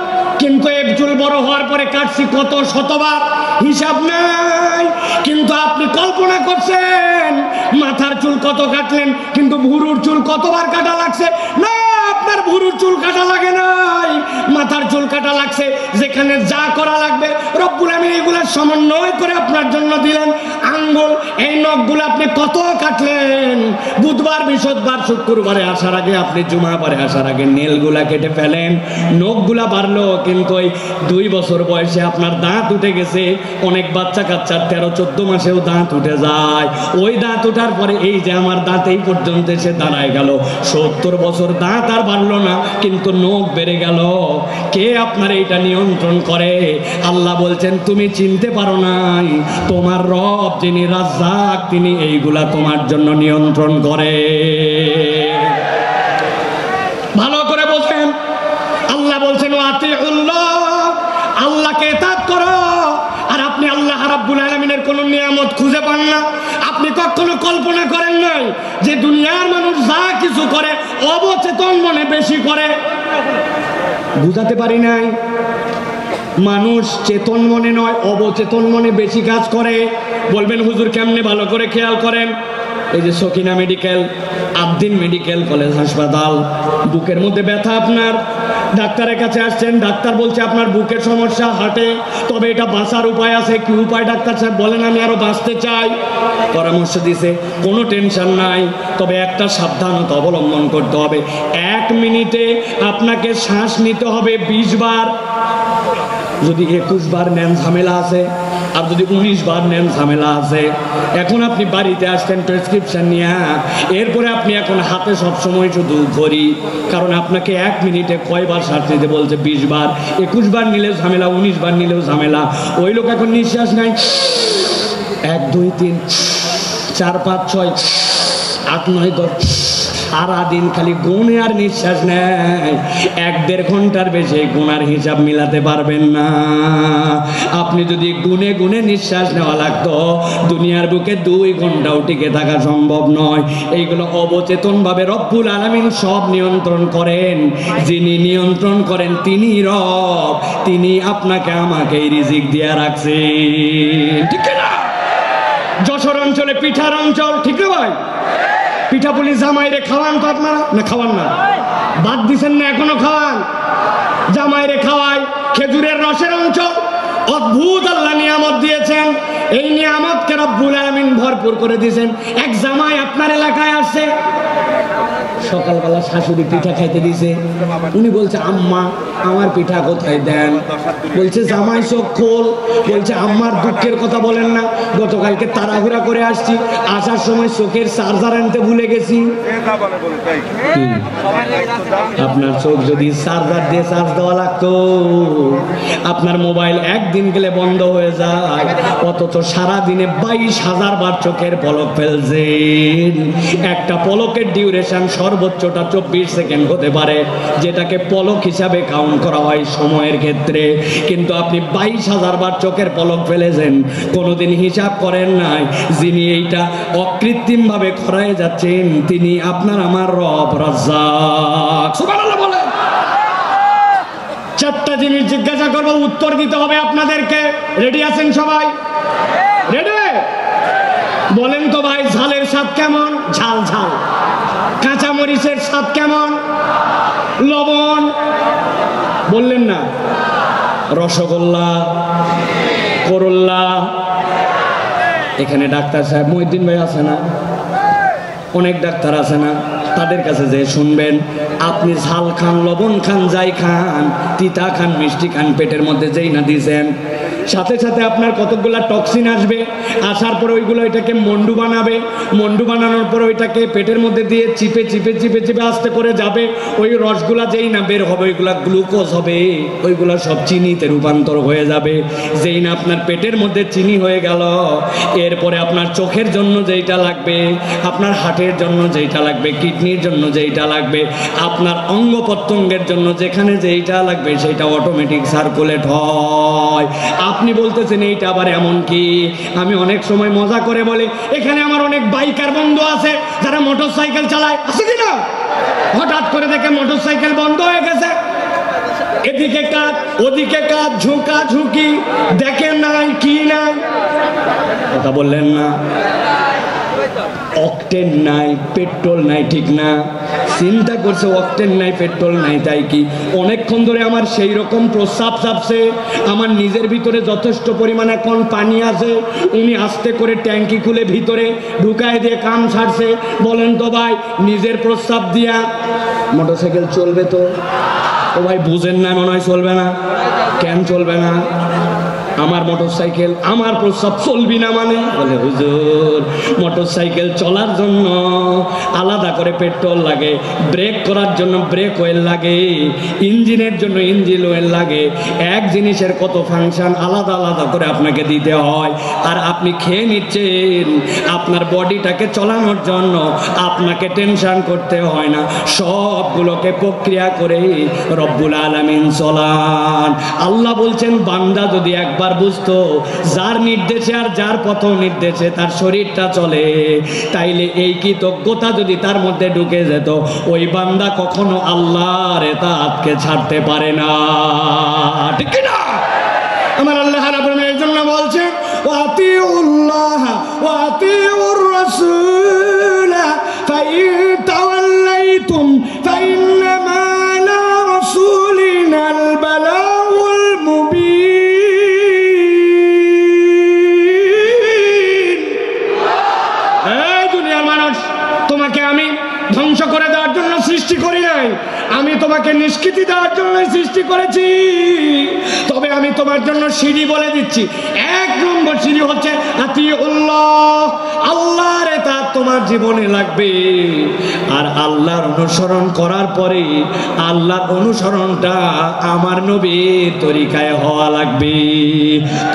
কিন্তু এক চুল বড় হওয়ার পরে কাটছি কত শতবার, হিসাব নাই। কিন্তু আপনি কল্পনা করছেন মাথার চুল কত কাটলেন, কিন্তু ভুরুর চুল কতবার কাটা লাগছে? না, আপনার ভুরুর চুল কাটা লাগে নাই, মাথার চুল কাটা লাগছে। যেখানে যা করা লাগবে রব্বুল আমিন এগুলা সমন্বয় করে আপনার জন্য দিলেন। আঙ্গুল, এই নখগুলো আপনি কত কাটলেন? বুধবার, বৃহস্পতিবার, শুক্রবারে আসার আগে, আপনি জুমাবারে আসার আগে নেলগুলা কেটে ফেলেন। নখগুলা বাড়লো, কিন্তু ওই 2 বছর বয়সে আপনার দাঁত উঠে গেছে। অনেক বাচ্চা কাচ্চার 13-14 মাসেও দাঁত উঠে যায়। ওই দাঁত উঠার পরে এই যে আমার দাঁত এই পর্যন্ত এসে দাঁড়ায় গেল, 70 বছর দাঁত আর বাড়লো না, কিন্তু নখ বেড়ে গেল। কে আপনার এইটা নিয়ন্ত্রণ করে? আল্লাহ বলছেন তুমি চিনতে পারো নাই, তোমার রব যিনি রাজ্জাক তিনি এইগুলা তোমার জন্য নিয়ন্ত্রণ করে। ভালো করে বলছেন, আল্লাহ বলছেন আতিউল্লাহ, আল্লাহকে ইতাআত করো। আর আপনি আল্লাহ রাব্বুল আলামিনের কোন নিয়ামত খুঁজে পান না। আপনি কখনো কল্পনা করেন নাই যে দুনিয়ার মানুষ যা কিছু করে অবচেতন মনে বেশি করে? বুঝাতে পারি নাই? মানুষ চেতন মনে নয়, অবচেতন মনে বেশি কাজ করে। বলবেন হুজুর কেমনে? ভালো করে খেয়াল করেন। এই যে সকিনা মেডিকেল, আবদিন মেডিকেল কলেজ হাসপাতাল, বুকের মধ্যে ব্যথা আপনার, ডাক্তারের কাছে আসছেন, ডাক্তার বলছে আপনার বুকের সমস্যা, হার্টে, তবে এটা বাঁচার উপায় আছে। কি উপায় ডাক্তার সাহেব বলেন? আমি আরো বাঁচতে চাই। পরামর্শ দিছে, কোনো টেনশন নাই, তবে একটা সাবধানতা অবলম্বন করতে হবে। 1 মিনিটে আপনাকে শ্বাস নিতে হবে 20 বার। যদি 21 বার নেন ঝামেলা আছে, আর যদি 19 বার নেন ঝামেলা আছে। এখন আপনি বাড়িতে আসতেন প্রেসক্রিপশন নিয়ে, এরপরে আপনি এখন হাতে সবসময় শুধু ঘড়ি, কারণ আপনাকে 1 মিনিটে কয়বার শ্বাস নিতে বলছে? 20 বার। 21 বার নিলেও ঝামেলা, 19 বার নিলেও ঝামেলা। ওই লোক এখন নিঃশ্বাস নাই, 1 2 3 4 5 6 8 9 10, সারাদিন খালি গুনে আর নিঃশ্বাস নেয়। 1-1.5 ঘন্টার বেশি গুনার হিসাব মিলাতে পারবেন না। আপনি যদি গুনে গুনে নিঃশ্বাস নেওয়া লাগতো, দুনিয়ার বুকে 2 ঘন্টাও টিকে থাকা সম্ভব নয়। এইগুলো অবচেতন ভাবে রব্বুল আলামিন সব নিয়ন্ত্রণ করেন। যিনি নিয়ন্ত্রণ করেন তিনি রব, তিনি আপনাকে আমাকে এই রিজিক দিয়ে রাখছেন, ঠিক না? যশোর অঞ্চলে পিঠার অঞ্চল, ঠিক না ভাই? পিঠাপুলি জামাইরে খাওয়ান তো আপনারা, না খাওয়ান না? বাদ দিছেন না? এখনো খাওয়ান। জামাইরে খাওয়াই। খেজুরের রসের অঞ্চল, অদ্ভুত আল্লাহ নিয়ামত দিয়েছেন। এই নিয়ামতকে রব্বুল আলামিন ভরপুর করে দিয়েছেন। এক জামাই আপনার এলাকায় আসছে, সকালবেলা শাশুড়ি পিঠা খাইতে দিছে। উনি বলছে, আম্মা আমার পিঠা কোথায় দেন? বলছে, জামাই চোখ খোল। বলছে, আম্মার দুঃখের কথা বলেন না, গতকালকে তাড়াহুড়া করে আসছি, আসার সময় চোখের চার্জার আনতে ভুলে গেছি। আপনার চোখ যদি চার্জার দিয়ে চার্জ দেওয়া লাগতো, আপনার মোবাইল একদিন গেলে বন্ধ হয়ে যায়, অথচ সারাদিনে 22,000 বার চোখের পলক ফেলছেন। একটা পলকের ডিউরেশন সর্বোচ্চটা 24 সেকেন্ড হতে পারে, যেটাকে পলক হিসাবে কাউন্ট করা হয় সময়ের ক্ষেত্রে। কিন্তু আপনি 22,000 বার চোখের পলক ফেলেছেন, কোনোদিন হিসাব করেন নাই। যিনি এইটা অকৃত্রিম ভাবে খরায় যাচ্ছেন, তিনি আপনার আমার রব রাজ্জাক। সুবহানাল্লাহ বলেন। 4টা জিনিস জিজ্ঞাসা করবো, উত্তর দিতে হবে আপনাদেরকে। রেডি আছেন সবাই? রেডি? বলেন তো ভাই, ঝালের স্বাদ কেমন? ঝাল ঝাল। কাঁচা মরিচের স্বাদ কেমন? লবণ। বললেন না? রসগোল্লা, করল্লা। এখানে ডাক্তার সাহেব মহিউদ্দিন ভাই আছে না? অনেক ডাক্তার আছে না? তাদের কাছে যে শুনবেন, আপনি ঝাল খান, লবণ খান, যাই খান, তিতা খান, মিষ্টি খান, পেটের মধ্যে যেই না দিয়েছেন, সাথে সাথে আপনার কতগুলা টক্সিন আসবে। আসার পরে ওইগুলো এটাকে মন্ডু বানাবে। মন্ডু বানানোর পরে ওইটাকে পেটের মধ্যে দিয়ে চিপে চিপে চিপে চিপে আস্তে করে যাবে। ওই রসগুলা যেই না বের হবে, ওইগুলা গ্লুকোজ হবে, ওইগুলা সব চিনিতে রূপান্তর হয়ে যাবে। যেই না আপনার পেটের মধ্যে চিনি হয়ে গেল, এরপরে আপনার চোখের জন্য যেইটা লাগবে, আপনার হার্টের জন্য যেইটা লাগবে, কিডনির জন্য যেইটা লাগবে, আপনার অঙ্গ প্রত্যঙ্গের জন্য যেখানে যেইটা লাগবে, সেইটা অটোমেটিক সার্কুলেট হয়। আপনি বলতেছেন এইটা আবার এমন কি? আমি অনেক সময় মজা করে বলি, এখানে আমার অনেক বাইকার বন্ধু আছে যারা মোটর সাইকেল চালায়, আছে কিনা? হঠাৎ করে দেখে মোটর সাইকেল বন্ধ হয়ে গেছে, এদিকে কাজ ওদিকে কাজ, ঝুঁকা ঝুঁকি, দেখেন নাই কি নাই, কথা বললেন না? অকটেন নাই, পেট্রোল নাই, ঠিক না? চিন্তা করছে অকটেন নাই, পেট্রোল নাই, তাই কি অনেকক্ষণ ধরে আমার সেই রকম প্রস্রাব চাপছে, আমার নিজের ভিতরে যথেষ্ট পরিমাণে এখন পানি আছে, উনি আস্তে করে ট্যাঙ্কি খুলে ভিতরে ঢুকায় দিয়ে কাম ছাড়ছে। বলেন তো ভাই, নিজের প্রস্রাব দিয়া মোটরসাইকেল চলবে তো? ও ভাই বুঝেন না, মনে হয় চলবে না। কেন চলবে না? আমার মোটরসাইকেল, আমার প্রস্রাব চলবি না মানে? বলে হুজুর, মোটরসাইকেল চলার জন্য আলাদা করে পেট্রোল লাগে, ব্রেক করার জন্য ব্রেক অয়েল লাগে, ইঞ্জিনের জন্য ইঞ্জিন অয়েল লাগে। এক জিনিসের কত ফাংশন আলাদা আলাদা করে আপনাকে দিতে হয়। আর আপনি খেয়ে নিচ্ছেন, আপনার বডিটাকে চলানোর জন্য আপনাকে টেনশন করতে হয় না, সবগুলোকে প্রক্রিয়া করে রব্বুল আলামিন চলান। আল্লাহ বলছেন, বান্দা যদি একবার বুঝতো যার নির্দেশে আর যার পথ নির্দেশে তার শরীরটা চলে, তাইলে এই কৃতজ্ঞতা যদি তার মধ্যে ঢুকে যেত, ওই বান্দা কখনো আল্লাহর ইতাআতকে ছাড়তে পারে না, ঠিক কি না? আমার আল্লাহ রাব্বুল আলামিন এর জন্য বলছে, ওয়াতিউল্লাহ ওয়াতিউর রাসূল ফাইন তাওয়াল্লাইতুম ফাইন্নামা আলা রাসূলিনাল বালাগুল মুবিন। তোমাকে আমি ধ্বংস করে দেওয়ার জন্য সৃষ্টি করি নাই, আমি তোমাকে নিষ্কৃতি দেওয়ার জন্য সৃষ্টি করেছি। তবে আমি তোমার জন্য সিঁড়ি বলে দিচ্ছি। 1 নম্বর সিঁড়ি হচ্ছে আতিউল্লাহ, আল্লাহর ইতাআত তোমার জীবনে লাগবে। আর আল্লাহর অনুসরণ করার পরে আল্লাহর অনুসরণটা আমার নবীর তরিকায় হওয়া লাগবে।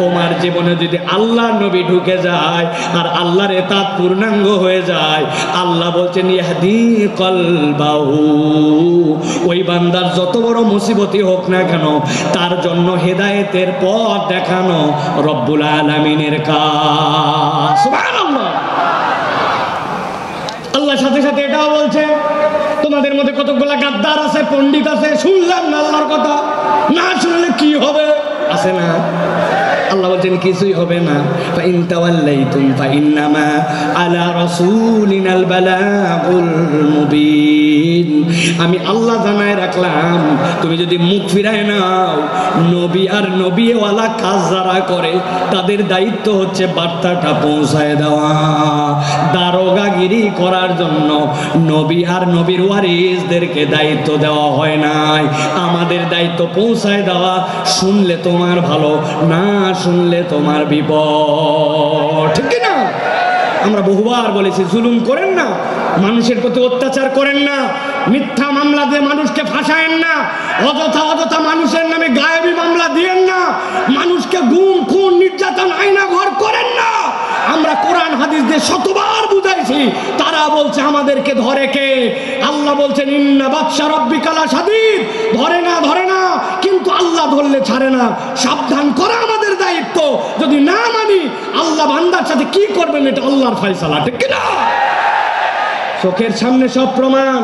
তোমার জীবনে যদি আল্লাহর নবী ঢুকে যায় আর আল্লাহর ইতাআত পূর্ণাঙ্গ হয়ে যায়, আল্লাহ বলছেন ইয়াহদি কলবাহু, ওই বান্দার যত বড় মুসিবতই হোক না কেন তার জন্য হেদায়েতের পথ দেখানো রব্বুল আলামিনের কাজ। সুবহানাল্লাহ। আল্লাহ সাথে সাথে এটাও বলছে তোমাদের মধ্যে কতগুলা গাদ্দার আছে, পণ্ডিত আছে, শুনলাম না আল্লাহর কথা, না শুনলে কি হবে, আছে না? আল্লাহ বলছেন কিছুই হবে না। ফাইন তাওয়াল্লাইতুম ফাইন্নামা আলা রাসূলিনাল বালাগুল মুবিন। আমি আল্লাহ জানায় রাখলাম, তুমি যদি মুখ ফিরায় নাও, নবী আর নবীওয়ালা কাজ যারা করে তাদের দায়িত্ব হচ্ছে বার্তাটা পৌঁছায় দেওয়া। দারোগাগিরি করার জন্য নবী আর নবীর ওয়ারিসদেরকে দায়িত্ব দেওয়া হয় নাই। আমাদের দায়িত্ব পৌঁছায় দেওয়া। শুনলে তোমার ভালো, না শুনলে তোমার বিপদ, ঠিক না? আমরা বহুবার বলেছি জুলুম করেন না, মানুষের প্রতি অত্যাচার করেন না, মিথ্যা মামলা দিয়ে মানুষকে ফাঁসায়েন না, অযথা মানুষের নামে গায়েবী মামলা দিয়েন না, মানুষকে গুম খুন নির্যাতন আয়না ঘর করেন না। আমরা কোরআন হাদিস দিয়ে শতবার বুঝাইছি, তারা বলছে আমাদেরকে ধরে কে? আল্লাহ বলছেন ইন্না বাতশা রাব্বিকা লাশাদীদ, ধরে না, কিন্তু আল্লাহ ধরলে ছাড়ে না। সাবধান করা আমাদের দায়িত্ব। যদি না মানি আল্লাহ বান্দার সাথে কি করবেন এটা আল্লাহর ফয়সালা, ঠিক কি না? চোখের সামনে সব প্রমাণ,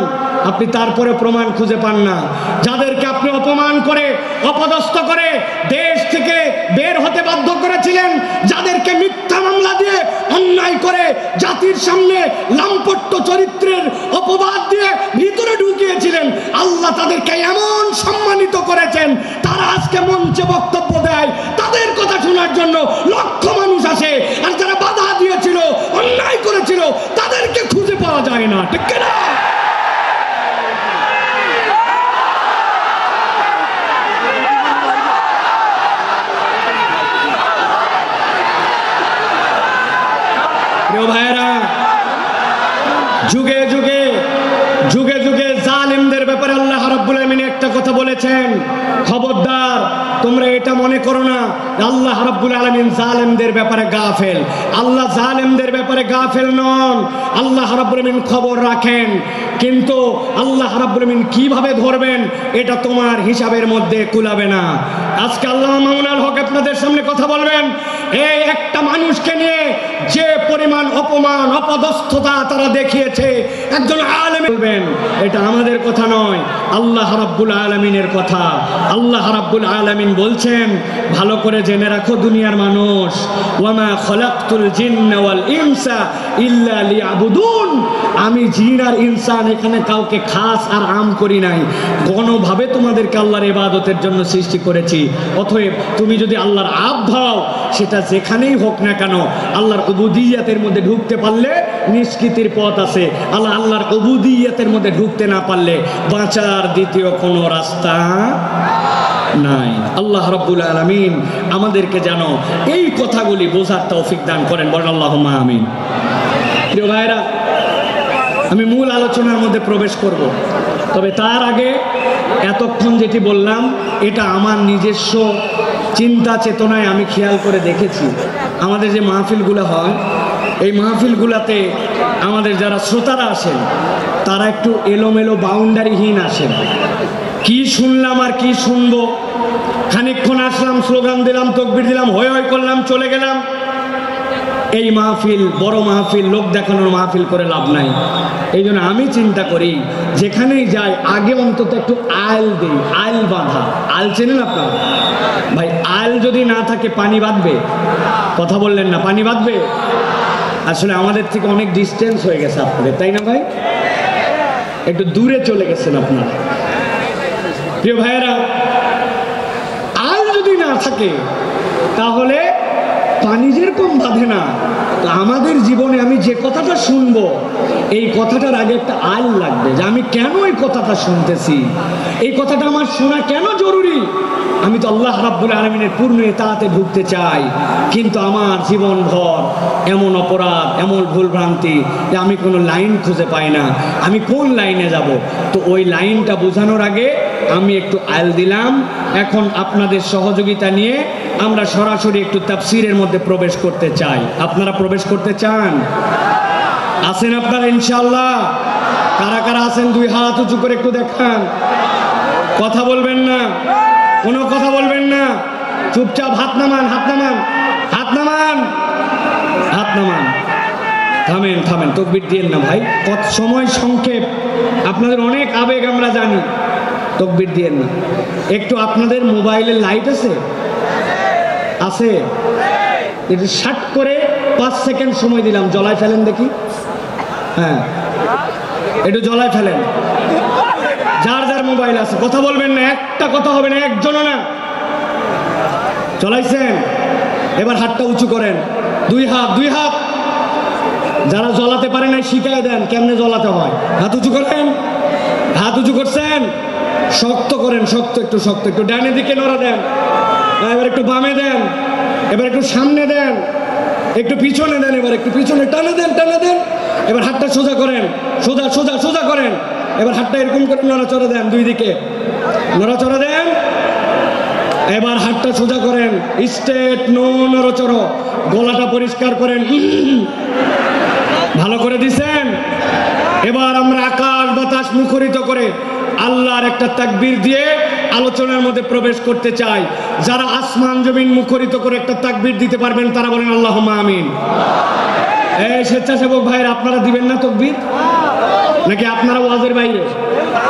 আপনি তারপরে প্রমাণ খুঁজে পান না। যাদেরকে আপনি অপমান করে অপদস্থ করে দেশ থেকে বের হতে বাধ্য করেছিলেন, যাদেরকে মিথ্যা মামলা দিয়ে অন্যায় করে জাতির সামনে লাম্পট্য চরিত্রের অপবাদ দিয়ে ভিতরে ঢুকিয়েছিলেন, আল্লাহ তাদেরকে এমন সম্মানিত করেছেন, তারা আজকে মঞ্চে বক্তব্য দেয়, তাদের কথা শোনার জন্য লক্ষ মানুষ আসে। আর যারা বাধা দিয়েছিল, অন্যায় করেছিল, তাদেরকে খুঁজে পাওয়া যায় না, ঠিক না? প্রিয় ভাইয়েরা, যুগে যুগে জালিমদের ব্যাপারে আল্লাহ রাব্বুল আলামিন একটা কথা বলেছেন, খবরদার তোমরা এটা মনে করো না আল্লাহ রাব্বুল আলামিন জালিমদের ব্যাপারে গাফেল। আল্লাহ জালিমদের ব্যাপারে গাফেল নন। আল্লাহ রাব্বুল আলামিন খবর রাখেন, কিন্তু আল্লাহ রাব্বুল আলামিন কিভাবে ধরবেন এটা তোমার হিসাবের মধ্যে কুলাবে না। আজকে আল্লাহ মামুনুল হক আপনাদের সামনে কথা বলবেন, এই একটা মানুষকে নিয়ে যে পরিমাণ অপমান অপদস্থতা তারা দেখিয়েছে, একজন আলেম বলবেন এটা আমাদের কথা নয়, আল্লাহ রাব্বুল আলামিনের কথা। আল্লাহ রাব্বুল আলামিন বলছেন, ভালো করে জেনে রাখো দুনিয়ার মানুষ, ওয়ামা খলাকতুল জিন্না ওয়াল ইনসা ইল্লা লিয়াবুদুন, আমি জিন আর ইনসান এখানে কাউকে খাস আর আম করি নাই, গণভাবে তোমাদেরকে আল্লাহর ইবাদতের জন্য সৃষ্টি করেছি। অতএব তুমি যদি আল্লাহর আব ভাও, সেটা যেখানেই হোক না কেন, আল্লাহর উবুদিয়তের মধ্যে ঢুকতে পারলে নিষ্কৃতির পথ আছে। আল্লাহর উবুদিয়তের মধ্যে ঢুকতে না পারলে বাঁচার দ্বিতীয় কোনো রাস্তা নাই। আল্লাহ রাব্বুল আলামিন আমাদেরকে যেন এই কথাগুলি বোঝার তৌফিক দান করেন, বলেন আল্লাহুম্মা আমিন। প্রিয় ভাইরা, আমি মূল আলোচনার মধ্যে প্রবেশ করব, তবে তার আগে এতক্ষণ যেটি বললাম এটা আমার নিজস্ব চিন্তা চেতনায় আমি খেয়াল করে দেখেছি। আমাদের যে মাহফিলগুলো হয়, এই মাহফিলগুলোতে আমাদের যারা শ্রোতারা আসেন তারা একটু এলোমেলো বাউন্ডারিহীন আসেন। কি শুনলাম আর কি শুনবো, খানিকক্ষণ আসলাম, স্লোগান দিলাম, তাকবীর দিলাম, হই হই করলাম, চলে গেলাম। এই মাহফিল বড় মাহফিল, লোক দেখানোর মাহফিল করে লাভ নাই। এই জন্য আমি চিন্তা করি যেখানেই যাই আগে অন্তত একটু আইল দেই, আইল বাঁধা। আইল চেনেন আপনার ভাই? আইল যদি না থাকে পানি বাঁধবে? কথা বললেন না, পানি বাঁধবে? আসলে আমাদের থেকে অনেক ডিস্টেন্স হয়ে গেছে আপনাদের, তাই না ভাই? একটু দূরে চলে গেছেন আপনারা। প্রিয় ভাইয়েরা, আইল যদি না থাকে তাহলে পানি যেরকম বাঁধে না, তো আমাদের জীবনে আমি যে কথাটা শুনবো এই কথাটার আগে একটা আল লাগবে যে আমি কেন এই কথাটা শুনতেছি, এই কথাটা আমার শোনা কেন জরুরি। আমি তো আল্লাহ রাব্বুল আলামিনের পূর্ণ ইতাআতে ঢুকতে চাই, কিন্তু আমার জীবনভর এমন অপরাধ, এমন ভুলভ্রান্তি যে আমি কোনো লাইন খুঁজে পাই না, আমি কোন লাইনে যাব। তো ওই লাইনটা বোঝানোর আগে আমি একটু আল দিলাম। এখন আপনাদের সহযোগিতা নিয়ে আমরা সরাসরি একটু তাফসীরের মধ্যে প্রবেশ করতে চাই। আপনারা প্রবেশ করতে চান? আছেন আপনারা ইনশাআল্লাহ? কারা কারা আছেন দুই হাত উঁচু করে একটু দেখান। কথা বলবেন না, কোনো কথা বলবেন না, চুপচাপ হাত নামান, হাত নামান, হাত নামান, হাত নামান। থামেন থামেন, তাকবীর দিয়েন না ভাই, কত সময় সংক্ষেপ, আপনাদের অনেক আবেগ আমরা জানি, তাকবীর দিয়েন না। একটু আপনাদের মোবাইলের লাইট আছে? আছে? একটু শাট করে 5 সেকেন্ড সময় দিলাম, জ্বলায় ফেলেন দেখি। হ্যাঁ, একটু জ্বলায় ফেলেন। যার যার মোবাইল আছে কথা বলবেন না, একটা কথা হবে না, একজনও না। চলাইছেন? এবার হাতটা উঁচু করেন, দুই হাত, দুই হাত। যারা জ্বলাতে পারে না শিখাই দেন কেমনে জ্বলাতে হয়। হাত উঁচু করেন, হাত উঁচু করছেন, শক্ত করেন, শক্ত, একটু শক্ত, একটু ডানে দিকে নড়া দেন, এবার একটু বামে দেন, এবার একটু সামনে দেন, একটু পিছনে দেন, এবার একটু পিছনে টানে দেন, টানে দেন। এবার হাতটা সোজা করেন, সোজা সোজা সোজা করেন। এবার হাতটা এরকম করে নড়াচড়া দেন, দুই দিকে নড়াচড়া দেন। এবার হাতটা সোজা করেন, স্ট্রেট, নো নড়াচড়া। গলাটা পরিষ্কার করেন, ভালো করে দিছেন। এবার আমরা আকাশ বাতাস মুখরিত করে আল্লাহর একটা তাকবীর দিয়ে আলোচনার মধ্যে প্রবেশ করতে চাই। যারা আসমান জমিন মুখরিত করে একটা তাকবীর দিতে পারবেন তারা বলেন আল্লাহুম্মা আমিন। এই স্বেচ্ছাসেবক ভাইরা, আপনারা দিবেন না তাকবীর? নাকি আপনারা ওয়াজের বাইরে?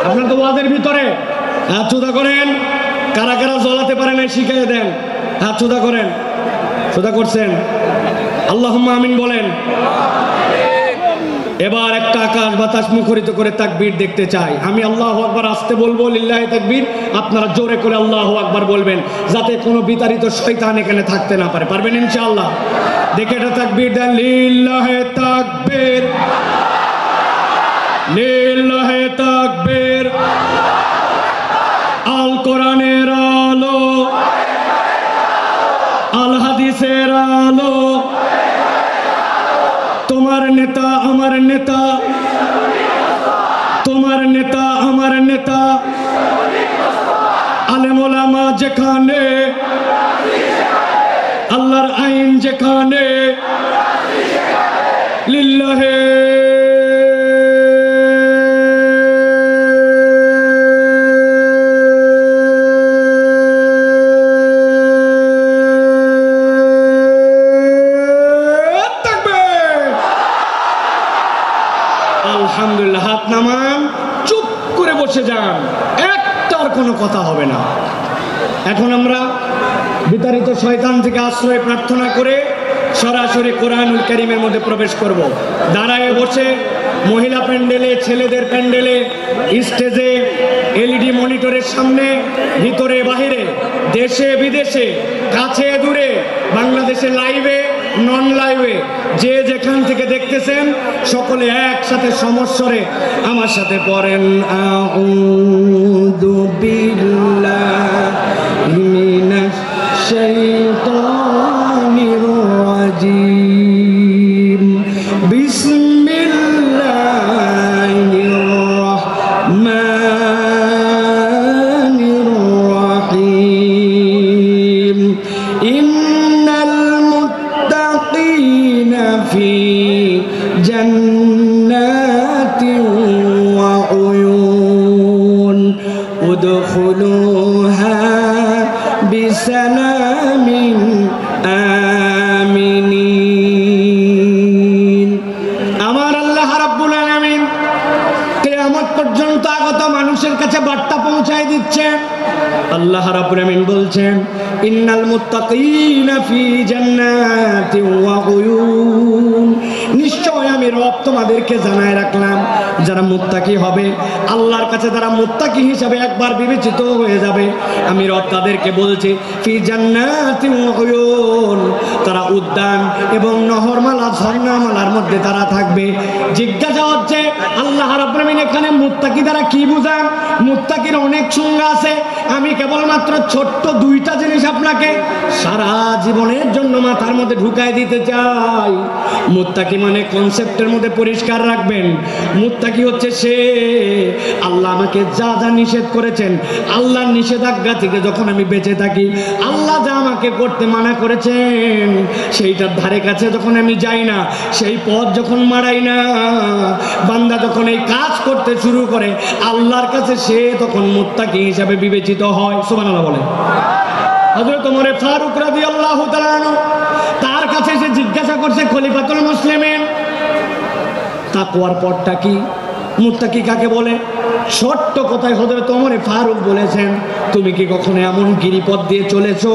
আপনারা তো ওয়াজের ভিতরে। হাত সোজা করেন। কারা কারা জ্বলাতে পারে না শিখিয়ে দেন, হাত সোজা করেন। সোজা করছেন? আল্লাহুম্মা আমিন বলেন। এবার একটা আকাশ বাতাস মুখরিত করে তাকবীর দেখতে চাই। আমি আল্লাহু আকবার আসতে বলবো, লিল্লাহি তাকবীর, আপনারা জোরে করে আল্লাহু আকবার বলবেন, যাতে কোনো বিতাড়িত শয়তান এখানে থাকতে না পারে। পারবেন ইনশাআল্লাহ? দেখে এটা তাকবীর দেন, লিল্লাহি তাকবীর, লিল্লাহি তাকবীর। আল কোরআনের আলো, আল হাদিসের আলো, তোমার নেতা আমার নেতা, তোমার নেতা আমার নেতা, আলেম ওলামা যেখানে, আল্লাহর আইন যেখানে, লিল্লাহে আলহামদুলিল্লাহ। হাত নামান, চুপ করে বসে যান, একটার কোনো কথা হবে না। এখন আমরা বিতাড়িত শয়তান থেকে আশ্রয় প্রার্থনা করে সরাসরি কোরআনুল কারীমের মধ্যে প্রবেশ করব। দাঁড়ায় বসে মহিলা প্যান্ডেলে, ছেলেদের প্যান্ডেলে, স্টেজে, এলইডি মনিটরের সামনে, ভিতরে বাহিরে, দেশে বিদেশে, কাছে দূরে, বাংলাদেশে লাইভে, নন লাইভে, যে যেখান থেকে দেখতেছেন সকলে একসাথে সমস্বরে আমার সাথে পড়েন, আউযু বিল্লাহি মিনাশ শাইতানির রাজিম, বিসমিল্লাহির রাহমানির রাহিম। ইন্নাল মুত্তাকিনা ফি জান্নাতিন ওয়া উয়ুন, উদখুলুহা বিসালামিন আমিনিন। আমার আল্লাহ রাব্বুল আলামিন কিয়ামত পর্যন্ত আগত মানুষ মানুষের কাছে বার্তা পৌঁছায় দিচ্ছেন। আল্লাহ রাব্বুল আমিন বলছেন, ইন্নাল মুত্তাকিনা ফি জান্নাতিন ওয়া উয়ুন, নিশ্চয় আমি রব তোমাদেরকে জানায় রাখলাম, যারা মুত্তাকি হবে, আল্লাহর কাছে যারা মুত্তাকি হিসাবে একবার বিবেচিত হয়ে যাবে, আমি রব তাদেরকে বলছি ফি জান্নাতিন ওয়া উয়ুন, তারা উদ্যান এবং নহরমালা ঝর্ণামালার মধ্যে তারা থাকবে। জিজ্ঞাসা হচ্ছে আল্লাহ রাব্বুল আমিন এখানে মুত্তাকি দ্বারা কি বুঝান? মুত্তাকির অনেক সংজ্ঞা আছে, আমি কেবলমাত্র ছোট্ট দুইটা জিনিস আপনাকে সারা জীবনের জন্য মাথার মধ্যে ঢুকাই দিতে চাই। মুত্তাকি মানে কনসেপ্টের মধ্যে পরিষ্কার রাখবেন, মুত্তাকি হচ্ছে সে আল্লাহ আমাকে যা যা নিষেধ করেছেন, আল্লাহর নিষেধাজ্ঞা থেকে যখন আমি বেঁচে থাকি, আল্লাহ যা আমাকে করতে মানা করেছেন সেইটার ধারে কাছে যখন আমি যাই না, সেই পথ যখন মারাই না, বান্দা যখন এই কাজ করতে শুরু করে, আল্লাহর কাছে সে তখন মুত্তাকি হিসাবে বিবেচিত হয়। সুবহানাল্লাহ বলে। হযরত ওমর ফারুক রাদিয়াল্লাহু তাআলা আনহু, তার কাছে এসে জিজ্ঞাসা করছে খলিফাতুল মুসলিমিন, তাকওয়ার পথটা কি, মুত্তাকি কাকে বলে? ছোট্ট কথায় হযরত ওমর ফারুক বলেছেন, তুমি কি কখনো এমন গিরিপথ দিয়ে চলেছো,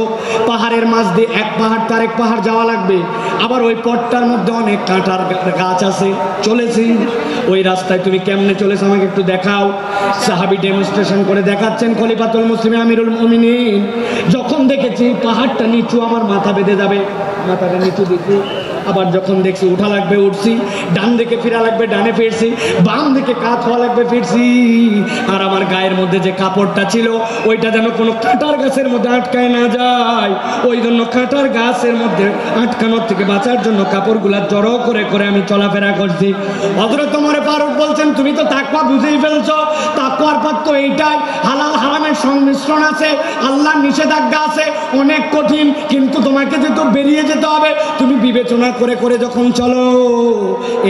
পাহাড়ের মাঝ দিয়ে এক পাহাড় তার এক পাহাড় যাওয়া লাগবে, আবার ওই পথটার মধ্যে অনেক কাঁটার গাছ আছে, চলেছি, ওই রাস্তায় তুমি কেমনে চলেছো আমাকে একটু দেখাও। সাহাবী ডেমনস্ট্রেশন করে দেখাচ্ছেন খলিফাতুল মুসলিমিন আমিরুল মুমিনিন, যখন দেখেছি পাহাড়টা নিচু, আমার মাথা বেঁধে যাবে, মাথাটা নিচু দিচ্ছি, আবার যখন দেখছি উঠা লাগবে উঠছি, ডান দিকে ফিরা লাগবে ডানে ফিরছি, বাম দিকে কাত হওয়া লাগবে ফিরছি, আর আমার গায়ের মধ্যে যে কাপড়টা ছিল ওইটা যেন কোনো কাঁটার গাছের মধ্যে আটকায় না যায়, ওই জন্য কাঁটার গাছের মধ্যে আটকানোর থেকে বাঁচার জন্য কাপড়গুলা জড়ো করে করে আমি চলাফেরা করছি। হযরত ওমর ফারুক বলছেন, তুমি তো তাকওয়া বুঝেই ফেলছো, তাকওয়ার পথ তো এইটাই, হালাল হারামের সংমিশ্রণ আছে, আল্লাহর নিষেধাজ্ঞা আছে, অনেক কঠিন, কিন্তু তোমাকে যেহেতু বেরিয়ে যেতে হবে, তুমি বিবেচনা করে করে যখন চলো,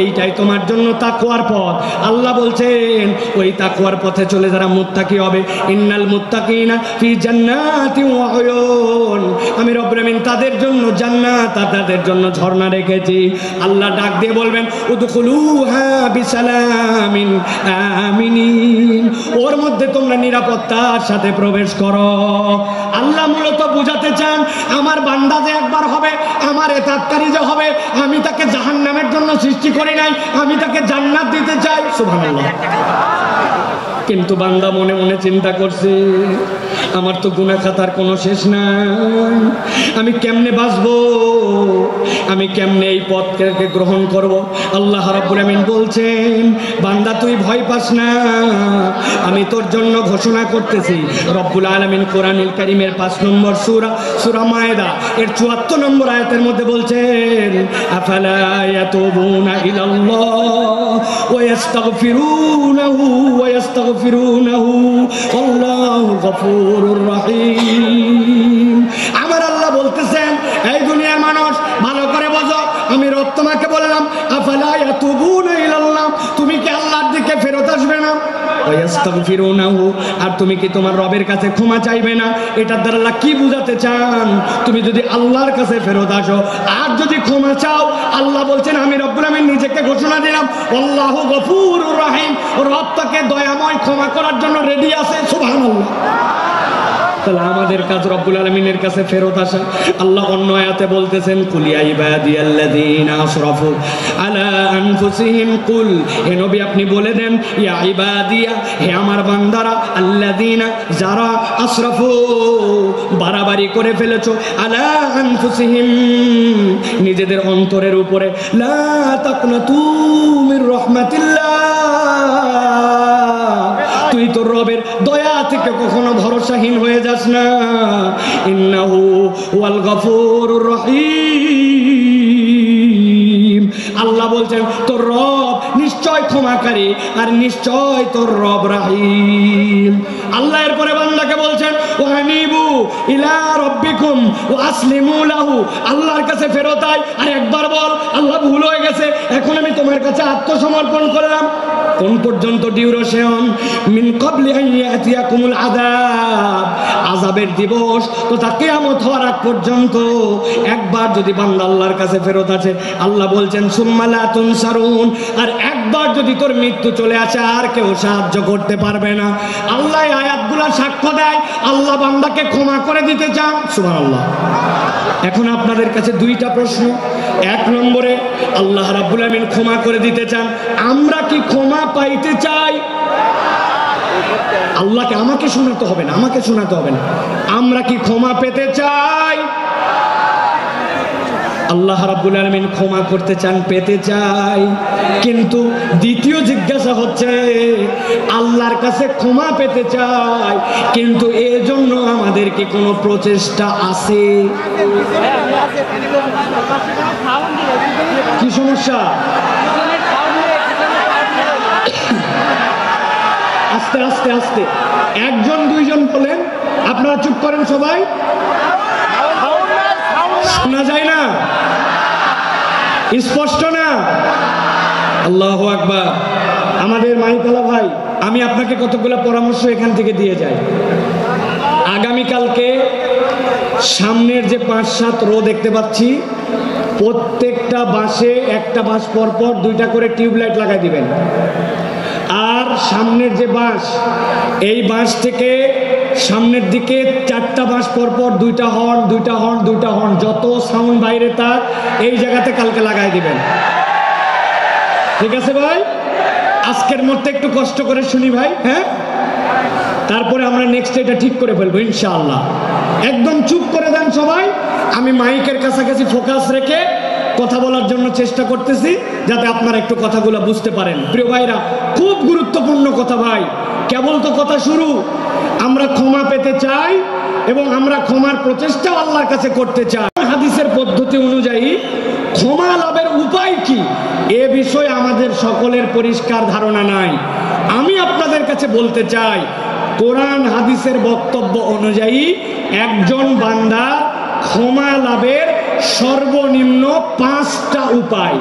এইটাই তোমার জন্য তাকওয়ার পথ। আল্লাহ বলছেন ওই তাকওয়ার পথে চলে যারা মুত্তাকি হবে, ইন্নাল মুত্তাকিনা ফি জান্নাতিন ওয়া উয়ুন, আমি রব্বুল আমিন তাদের জন্য জান্নাত আর তাদের জন্য ঝর্ণা রেখেছি। আল্লাহ ডাক দিয়ে বলবেন, উদখুলুহা বিসালামিন আমিনিন, ওর মধ্যে তোমরা নিরাপত্তার সাথে প্রবেশ করো। আল্লাহ মূলত বুঝাতে চান, আমার বান্দা যে একবার হবে, আমার এতাতকারী যে হবে, আমি তাকে জাহান্নামের জন্য সৃষ্টি করি নাই, আমি তাকে জান্নাত দিতে চাই। সুবহানাল্লাহ। কিন্তু বান্দা মনে মনে চিন্তা করছে, আমার তো গুনাহ খাতার কোনো শেষ নাই, আমি কেমনে বাঁচবো, আমি কেমনে এই পথকে গ্রহণ করব? আল্লাহ রাব্বুল আমিন বলছেন, বান্দা তুই ভয় পাস না, আমি তোর জন্য ঘোষণা করতেছি। রব্বুল আলামিন কোরআনুল কারীমের 5 নম্বর সূরা, সূরা মায়েদা এর 74 নম্বর আয়াতের মধ্যে বলছেন, আফালা ইয়াতুবুনা ইলাল্লাহ ওয়া ইস্তাগফিরুনাহু ওয়া ইস্তাগফিরুনাহু আল্লাহু গফুরুর রহিম। আমার আল্লাহ বলতেছেন, এই দুনিয়ার মানুষ ভালো করে বোঝো, আমি রব তোমাকে বললাম, আফালা ইয়াতুবুনা ইলাল্লাহ, তুমি কি আল্লাহর দিকে ফেরত আসবে না? আর তুমি কি তোমার রবের কাছে ক্ষমা চাইবে না? এটার দ্বারা আল্লাহ কি বুঝাতে চান? তুমি যদি আল্লাহর কাছে ফেরত আসো আর যদি ক্ষমা চাও, আল্লাহ বলছেন আমি রব্বুল আমিন নিজেকে ঘোষণা দিলাম, আল্লাহু গফুরুর রহিম, রব তাকে দয়াময় ক্ষমা করার জন্য রেডি আছে। সুবহানাল্লাহ। তাহলে আমাদের কাজ রব্বুল আলামিনের কাছে ফেরত আসা। আল্লাহ অন্য আয়াতে বলতেছেন, কুল ইয়া ইবাদিয়াল্লাযীনা আসরাফু আলা আনফুসিহিম, কুল, হে নবী আপনি বলে দেন, ইয়া ইবাদিয়া, হে আমার বান্দারা, আল্লাযীনা, যারা, আসরাফু, বাড়াবাড়ি করে ফেলেছো, আলা আনফুসিহিম, নিজেদের অন্তরের উপরে, লা তাকনাতু মির রাহমাতিল্লাহ, তুই তোর রবের দয়া থেকে কখনো ভরসাহীন হয়ে যাস না। ইন্নাহু ওয়াল গফুরুর রহিম, আল্লাহ বলছেন তোর রব নিশ্চয় ক্ষমাকারী আর নিশ্চয় তোর রব রহিম। আল্লাহ এরপরে বান্দাকে বলছেন, ওয়ানিবু ইলা রাব্বিকুম ওয়া আসলিমু লাহু, আল্লাহর কাছে ফেরত আয় আর একবার বল, আল্লাহ ভুল হয়ে গেছে, এখন আমি তোমার কাছে আত্মসমর্পণ করলাম। কোন পর্যন্ত ডিউরেশন? মিন ক্বাবলি আন ইয়াতিয়াকুমুল আযাব, আযাবের দিবস তথা কিয়ামত হওয়ার আগ পর্যন্ত একবার যদি বান্দা আল্লাহর কাছে ফেরত আসে, আল্লাহ বলছেন সুম্মা লা তুনসারুন, আর একবার যদি যদি তোর মৃত্যু চলে আসে আর কেউ সাহায্য করতে পারবে না। আল্লাহ আয়াতগুলো সাক্ষ্য দেয় আল্লাহ বান্দাকে ক্ষমা করে দিতে চান। সুবহানাল্লাহ। এখন আপনাদের কাছে দুইটা প্রশ্ন। এক নম্বরে আল্লাহ রাব্বুল আমিন ক্ষমা করে দিতে চান, আমরা কি ক্ষমা পাইতে চাই? আল্লাহকে আমাকে শোনাতে হবে না, আমাকে শোনাতে হবে না, আমরা কি ক্ষমা পেতে চাই? আল্লাহ রাব্বুল আলামিন ক্ষমা করতে চান, পেতে চাই। কিন্তু দ্বিতীয় জিজ্ঞাসা হচ্ছে আল্লাহর কাছে ক্ষমা পেতে চাই, কিন্তু এর জন্য আমাদের কি কোনো প্রচেষ্টা আছে? কি সমস্যা? আস্তে আস্তে আস্তে, একজন দুইজন বলেন, আপনারা চুপ করেন সবাই, শোনা যায় না, স্পষ্ট না? আল্লাহু আকবার। আমাদের মাইকালা ভাই, আমি আপনাকে কতগুলো পরামর্শ এখান থেকে দিয়ে যাই। আগামীকালকে সামনের যে 5-7 রো দেখতে পাচ্ছি, প্রত্যেকটা বাসে একটা বাস পরপর 2টা করে টিউবলাইট লাগাই দিবেন। আর সামনের যে বাস, এই বাস থেকে সামনের দিকে 4টা বাস পরপর 2টা হর্ন, 2টা হর্ন, 2টা হর্ন, যত সাউন্ড বাইরে তার এই জায়গাতে কালকে লাগাই দিবেন। ঠিক আছে ভাই? আজকের মধ্যে একটু কষ্ট করে শুনি ভাই, হ্যাঁ? তারপরে আমরা নেক্সট এটা ঠিক করে ফেলবো ইনশাআল্লাহ। একদম চুপ করে দেন সবাই, আমি মাইকের কাছাকাছি ফোকাস রেখে কথা বলার জন্য চেষ্টা করতেছি, যাতে আপনারা একটু কথাগুলো বুঝতে পারেন। প্রিয় ভাইরা, খুব গুরুত্বপূর্ণ কথা ভাই, কেবল তো কথা শুরু। আমরা ক্ষমা পেতে চাই এবং আমরা ক্ষমার প্রচেষ্টাও আল্লাহর কাছে করতে চাই। হাদিসের পদ্ধতি অনুযায়ী ক্ষমা লাভের উপায় কি, এ বিষয়ে আমাদের সকলের পরিষ্কার ধারণা নাই। আমি আপনাদের কাছে বলতে চাই, কোরআন হাদিসের বক্তব্য অনুযায়ী একজন বান্দা ক্ষমা লাভের সর্বনিম্ন 5টা উপায়।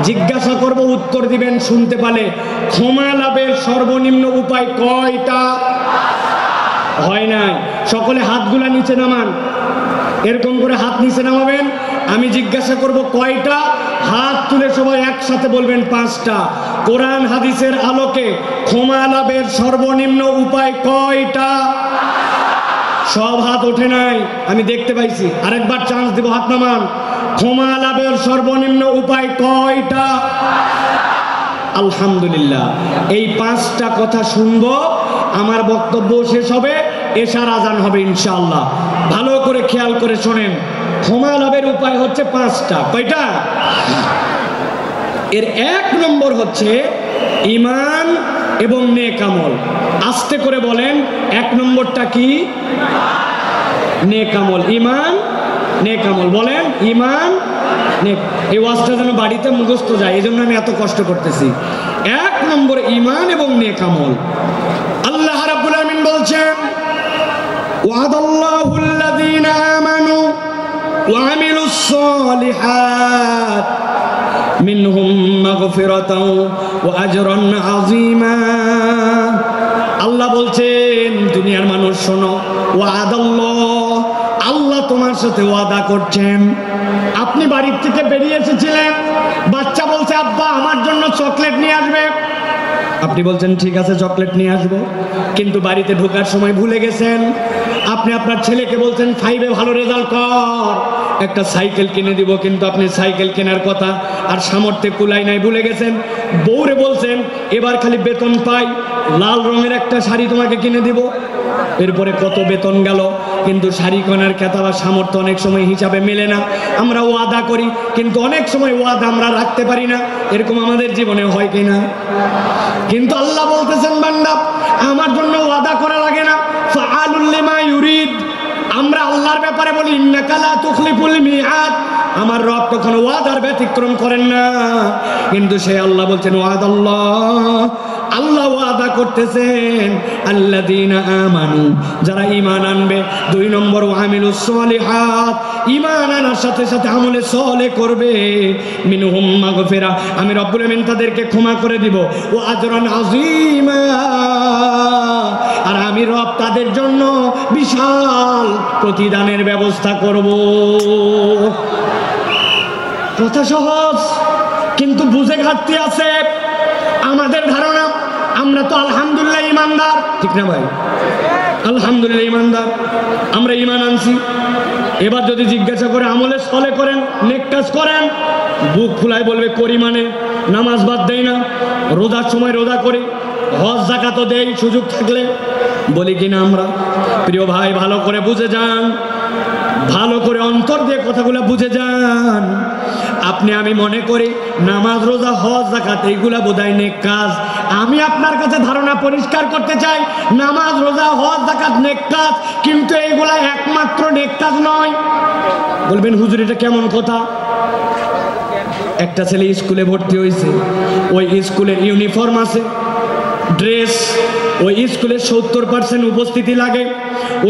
জিজ্ঞাসা করব, উত্তর দিবেন শুনতে পালে। ক্ষমা লাভের সর্বনিম্ন উপায় কয়টা? হয় নাই। সকলে হাতগুলা নিচে নামান, এরকম করে হাত নিচে নামাবেন। আমি জিজ্ঞাসা করব কয়টা, হাত তুলে সবাই একসাথে বলবেন 5টা। কোরআন হাদিসের আলোকে ক্ষমা লাভের সর্বনিম্ন উপায় কয়টা? সব হাত ওঠে নাই, আমি দেখতে পাইছি। আরেকবার চান্স দেব, হাত নামান। ক্ষমা লাভের সর্বনিম্ন উপায় কয়টা? আলহামদুলিল্লাহ। এই 5টা কথা শুনবো, আমার বক্তব্য শেষ হবে, এশার আজান হবে ইনশাআল্লাহ। ভালো করে খেয়াল করে শোনেন। ক্ষমা লাভের উপায় হচ্ছে 5টা। কয়টা? এর 1 নম্বর হচ্ছে ঈমান এবং নেক আমল। আস্তে করে বলেন, 1 নম্বরটা কি? নেক আমল। ঈমান, নেক আমল। বলেন, ঈমান, নেক। এই ওয়াজটা যেন বাড়িতে মুখস্থ যায়, এই জন্য আমি এত কষ্ট করতেছি। 1 নম্বর ঈমান এবং নেক আমল। আল্লাহ রাব্বুল আমিন বলছেন, ওয়াদাল্লাহুল লাযীনা আমানু ওয়া আমিলুস সালিহাত মিনহুম মাগফিরাতাও ওয়া আজরান আযীমা। আল্লাহ বলছেন, দুনিয়ার মানুষ শোনো, ওয়াদাল্লাহ, আল্লাহ তোমার সাথে ওয়াদা করছেন। আপনি বাড়ির থেকে বেরিয়ে এসেছিলেন, বাচ্চা বলছে আব্বা আমার জন্য চকলেট নিয়ে আসবে। আপনি বলছেন ঠিক আছে চকলেট নিয়ে আসবো, কিন্তু বাড়িতে ঢোকার সময় ভুলে গেছেন। আপনি আপনার ছেলেকে বলছেন 5-এ ভালো রেজাল্ট কর, একটা সাইকেল কিনে দিব, কিন্তু আপনি সাইকেল কেনার কথা আর সামর্থ্যে কুলাই নাই, ভুলে গেছেন। বউরে বলছেন এবার খালি বেতন পাই লাল রঙের একটা শাড়ি তোমাকে কিনে দিব। এরপরে কত বেতন গেল, কিন্তু শাড়ি কেনার খেতা বা সামর্থ্য অনেক সময় হিসাবে মেলে না। আমরা ওয়াদা করি, কিন্তু অনেক সময় ওয়াদা আমরা রাখতে পারি না। এরকম আমাদের জীবনে হয় কিনা? কিন্তু আল্লাহ বলতেছেন, বান্দা আমার জন্য ওয়াদা করা লাগে না, ফাআলুল লিমা ইউরিদ। আমরা আল্লাহর ব্যাপারে বলি ইন্নাকা লা তুখলিফুল মিআদ, আমার রব কখনো ওয়াদার ব্যতিক্রম করেন না। কিন্তু সে আল্লাহ বলছেন ওয়াদাল্লাহ, আল্লাহ ওয়াদা করতেছেন আল্লাযীনা আমানু, যারা ঈমান আনবে। 2 নম্বর ওয়া আমিলুস সালিহাত, ঈমান আনার সাথে সাথে আমলে সালেহ করবে। মিনহুম মাগফিরা, আমি রব্বুল আমিন তাদেরকে ক্ষমা করে দিব। ওয়া আজরান আযীমা, আর আমি রব তাদের জন্য বিশাল প্রতিদানের ব্যবস্থা করব। কথা সহজ, কিন্তু বুঝে ঘাটতি আছে। আমাদের ধারণা আমরা তো আলহামদুলিল্লাহ ইমানদার, ঠিক না ভাই? আলহামদুলিল্লাহ ইমানদার, আমরা ইমান আনছি। এবার যদি জিজ্ঞাসা করে আমলের ফলে করেন, নেক কাজ করেন, বুক ফুলায় বলবে করি, মানে নামাজ বাদ দেই না, রোজার সময় রোজা করি, হজ যাকাতও দেই সুযোগ থাকলে, বলি কিনা আমরা? প্রিয় ভাই, ভালো করে বুঝে যান, ভালো করে অন্তর দিয়ে কথাগুলো বুঝে যান। আপনি আমি মনে করি নামাজ রোজা হজ যাকাত এইগুলা বোধহয় নেক কাজ। আমি আপনার কাছে ধারণা পরিষ্কার করতে চাই, নামাজ রোজা হজ যাকাত নেক কাজ, কিন্তু এইগুলা একমাত্র নেক কাজ নয়। বলবেন হুজুর এটা কেমন কথা? একটা ছেলে স্কুলে ভর্তি হয়েছে, ওই স্কুলের ইউনিফর্ম আছে, ড্রেস, ওই স্কুলে 70% উপস্থিতি লাগে,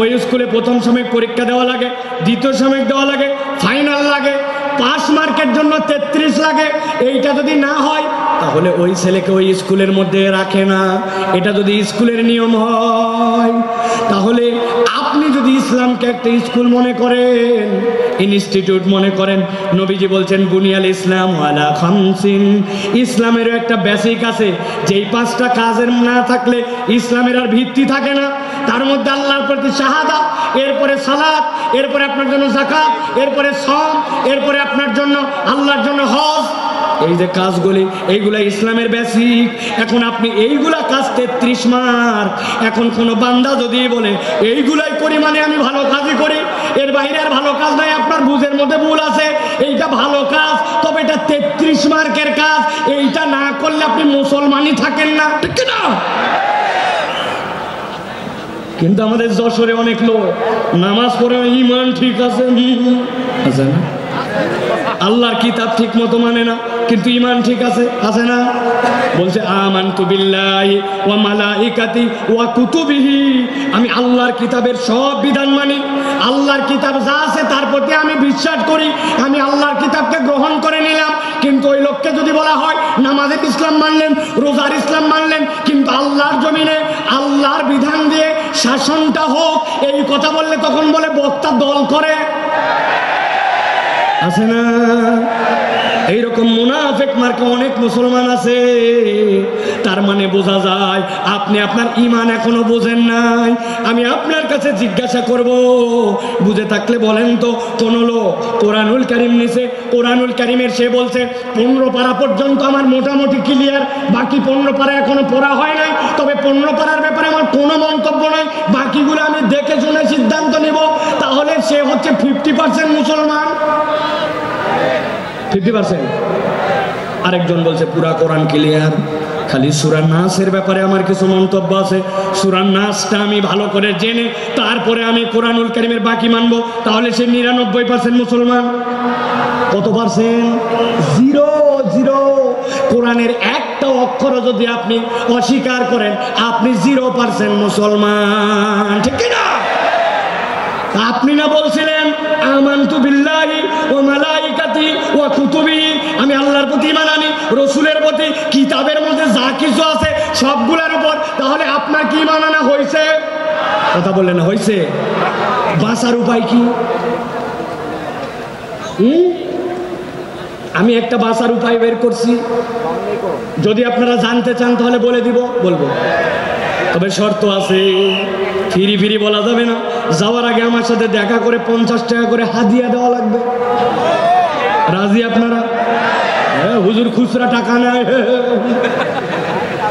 ওই স্কুলে প্রথম সাময়িক পরীক্ষা দেওয়া লাগে, দ্বিতীয় সাময়িক দেওয়া লাগে, ফাইনাল লাগে, পাস মার্কের জন্য 33 লাগে। এইটা যদি না হয় তাহলে ওই ছেলেকে ওই স্কুলের মধ্যে রাখে না। এটা যদি স্কুলের নিয়ম হয়, তাহলে আপনি যদি ইসলামকে একটা স্কুল মনে করেন, ইনস্টিটিউট মনে করেন, নবীজি বলছেন বুনিয়াল ইসলাম আলা খামসিন, ইসলামেরও একটা বেসিক আছে, যেই 5টা কাজের না থাকলে ইসলামের আর ভিত্তি থাকে না। তার মধ্যে আল্লাহর প্রতি শাহাদাত, এরপরে সালাত, এরপরে আপনার জন্য যাকাত, এরপরে সওম, এরপরে আপনার জন্য আল্লাহর জন্য হজ। এই যে কাজগুলি, এইগুলা ইসলামের বেসিক। এখন আপনি এইগুলা কাজ 33 মার্ক। এখন কোনো বান্দা যদি বলে এইগুলাই করি মানে আমি ভালো কাজই করি, এর বাইরে আর ভালো কাজ নাই, আপনার বুঝের মধ্যে ভুল আছে। এইটা ভালো কাজ, তবে এটা 33 মার্কের কাজ। এইটা না করলে আপনি মুসলমানই থাকেন না, ঠিক না? কিন্তু আমাদের যশোরে অনেক লোক নামাজ পড়ে ইমান ঠিক আছে, আছে না? আল্লাহর কিতাব ঠিক মতো মানে না, কিন্তু ইমান ঠিক আছে, আছে না? বলছে আমানতু বিল্লাহি ওয়া মালাইকাতি ওয়া কুতুবিহি, আমি আল্লাহর কিতাবের সব বিধান মানি, আল্লাহর কিতাব যা আছে তার প্রতি আমি বিশ্বাস করি, আমি আল্লাহর কিতাবকে গ্রহণ করে নিলাম। কিন্তু ওই লোককে যদি বলা হয় নামাজের ইসলাম মানলেন, রোজার ইসলাম মানলেন, কিন্তু আল্লাহর জমিনে আল্লাহর বিধান দিয়ে শাসনটা হোক, এই কথা বললে তখন বলে বক্তা দল করে, আছে না? এইরকম মুনাফিক মার্কা অনেক মুসলমান আছে। তার মানে বোঝা যায় আপনি আপনার ঈমান এখনো বোঝেন নাই। আমি আপনার কাছে জিজ্ঞাসা করব, বুঝে থাকলে বলেন তো, কোন লোক কোরআনুল কারীম নিছে, কোরআনুল কারীমের সে বলছে 15 পারা পর্যন্ত আমার মোটামুটি ক্লিয়ার, বাকি 15 পারা এখনো পড়া হয় নাই, তবে 15 পারার ব্যাপারে আমার কোনো মন্তব্য নাই, বাকিগুলো আমি দেখে শুনে সিদ্ধান্ত নিব, তাহলে সে হচ্ছে 50% মুসলমান। 50%। আরেকজন বলছে পুরা কোরআন ক্লিয়ার, খালি সূরা নাসের ব্যাপারে আমার কিছু মন্তব্য আছে, সূরা নাসটা আমি ভালো করে জেনে তারপরে আমি কোরআনুল কারীমের বাকি মানব, তাহলে সে 99% মুসলমান। কত পার্সেন্ট? 0। কোরআনের একটা অক্ষর যদি আপনি অস্বীকার করেন, আপনি 0% মুসলমান, ঠিক না? আপনি না বলছিলেন আমানতু বিল্লাহি ওয়া মালাইকাতি ওয়া কুতুবিহি, আমি আল্লাহর প্রতি ঈমান আনি, রাসূলের প্রতি, কিতাবের মধ্যে যা কিছু আছে সবগুলোর উপর, তাহলে আপনার কি ঈমান আনা হয়েছে? কথা বললেন না, হয়েছে? বাঁচার উপায় কি? আমি একটা বাঁচার উপায় বের করছি, যদি আপনারা জানতে চান তাহলে বলে দিব, বলবো, তবে শর্ত আছে, ফিরি বলা যাবে না। যাওয়ার আগে আমার সাথে দেখা করে 50 টাকা করে হাদিয়া দেওয়া লাগবে। রাজি আপনারা? হুজুর খুচরা টাকা নেয়,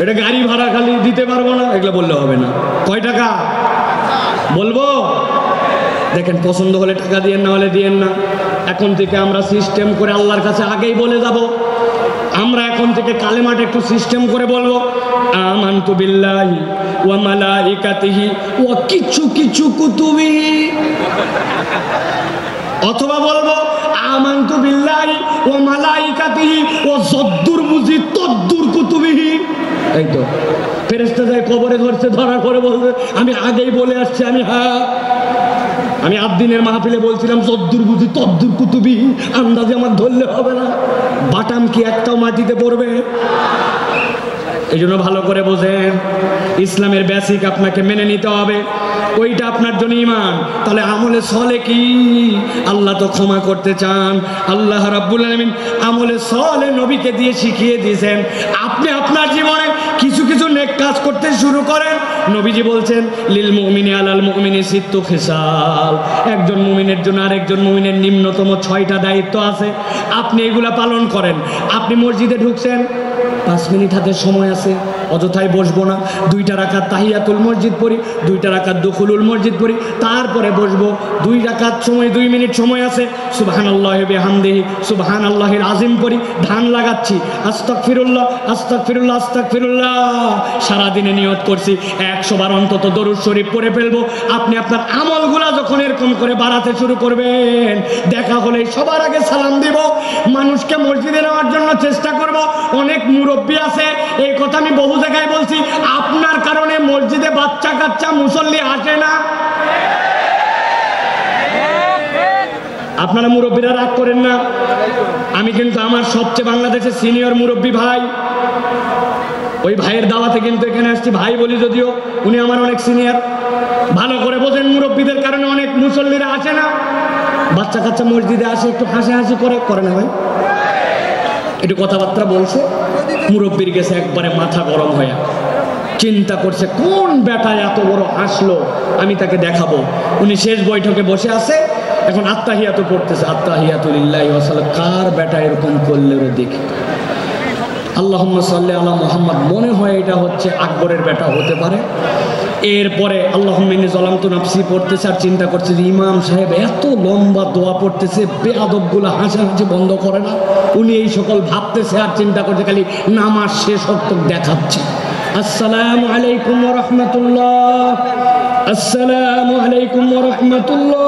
এটা গাড়ি ভাড়া খালি দিতে পারবো না, এগুলো বললে হবে না। কয় টাকা বলবো? দেখেন, পছন্দ হলে টাকা দিয়েন, না হলে দিয়েন না। এখন থেকে আমরা সিস্টেম করে আল্লাহর কাছে আগেই বলে যাব। আমরা এখন থেকে কালেমাটা একটু সিস্টেম করে বলবো, আমানতু বিল্লাহি ওয়া মালাইকাতিহি ওয়া কিছু কুতুবিহি, অথবা বলবো আমানতু বিল্লাহি ওয়া মালাইকাতিহি ওয়া যদ্দুর বুঝি তদ্দুর কুতুবিহি। এই তো ফেরেশতা যায় কবরে ধরছে, ধরা করে বলবে আমি আগেই বলে আসছি, আমি আদিনের মাহফিলে বলছিলাম যদ্দুর বুঝি তদ্দুর কুতুবিহি, আন্দাজে আমার ধরলে হবে না। বাটাম কি একটাও মাটিতে পড়বে? এই জন্য ভালো করে বোঝেন, ইসলামের বেসিক আপনাকে মেনে নিতে হবে, ওইটা আপনার জন্য ঈমান। তাহলে আমলে সলে কি? আল্লাহ তো ক্ষমা করতে চান। আল্লাহ রাব্বুল আলামিন আমলে সলে নবীকে দিয়ে শিখিয়ে দিয়েছেন। আপনি আপনার জীবনে কিছু কিছু নেক কাজ করতে শুরু করেন। নবীজি বলছেন লিল মুমিনি আলাল মুমিনি সিত্তু খিসাল, একজন মুমিনের জন্য আরেকজন মুমিনের নিম্নতম 6টা দায়িত্ব আছে, আপনি এগুলা পালন করেন। আপনি মসজিদে ঢুকছেন, 5 মিনিট হাতে সময় আছে, অযথায় বসবো না, 2টা রাকাত তাহিয়াতুল মসজিদ পড়ি, 2টা রাকাত দুখুলুল মসজিদ পড়ি, তারপরে বসবো। 2 রাকাত সময়, 2 মিনিট সময় আছে, সুবহানাল্লাহি বিহামদিহি সুবহানাল্লাহিল আযীম পড়ি, ধান লাগাচ্ছি, আস্তাগফিরুল্লাহ আস্তাগফিরুল্লাহ আস্তাগফিরুল্লাহ। সারাদিনে নিয়ত করছি 100 বার অন্তত দরুদ শরীফ পড়ে ফেলবো। আপনি আপনার আমলগুলা যখন এরকম করে বাড়াতে শুরু করবেন, দেখা হলে সবার আগে সালাম দিব, মানুষকে মসজিদে নেওয়ার জন্য চেষ্টা করব। অনেক মুরব্বী আছে, এই কথা আমি বহু জায়গায় বলছি, আপনার কারণে মসজিদে বাচ্চা কাচ্চা মুসল্লি আসে না। আপনারা মুরব্বীরা রাগ করেন না, আমি কিন্তু আমার সবচেয়ে বাংলাদেশের সিনিয়র মুরব্বী ভাই, ওই ভাইয়ের দাওয়াতে কিন্তু এখানে আসছি, ভাই বলি যদিও, উনি আমার অনেক সিনিয়র। ভালো করে বোঝেন, মুরব্বীদের কারণে অনেক মুসল্লিরা আসে না। বাচ্চা কাচ্চা মসজিদে আসে, একটু হাসাহাসি করে না ভাই, একটু কথাবার্তা বলছে, মুরব্বীর গেছে একবারে মাথা গরম হয়ে, চিন্তা করছে কোন বেটা এত বড় হাসলো, আমি তাকে দেখাবো। উনি শেষ বৈঠকে বসে আছে, এখন আত্তাহিয়াতু পড়তেছে, আত্তাহিয়াতু লিল্লাহি ওয়া সাল্লাম, কার বেটা এরকম করলে রে দেখি, আল্লাহুম্মা সাল্লি আলা মুহাম্মদ, মনে হয় এটা হচ্ছে আকবরের বেটা হতে পারে। এরপরে আল্লাহুম্মা ইন্নী যালামতু নাফসি পড়তেছে, আর চিন্তা করছে যে ইমাম সাহেব এত লম্বা দোয়া পড়তেছে, বেয়াদবগুলো হাসাহাসি বন্ধ করে না। উনি এই সকল ভাবতেছে আর চিন্তা করছে, খালি নামাজ শেষ হতো দেখাচ্ছে, আসসালামু আলাইকুম ওয়া রাহমাতুল্লাহ, আসসালামু আলাইকুম ওয়া রাহমাতুল্লাহ,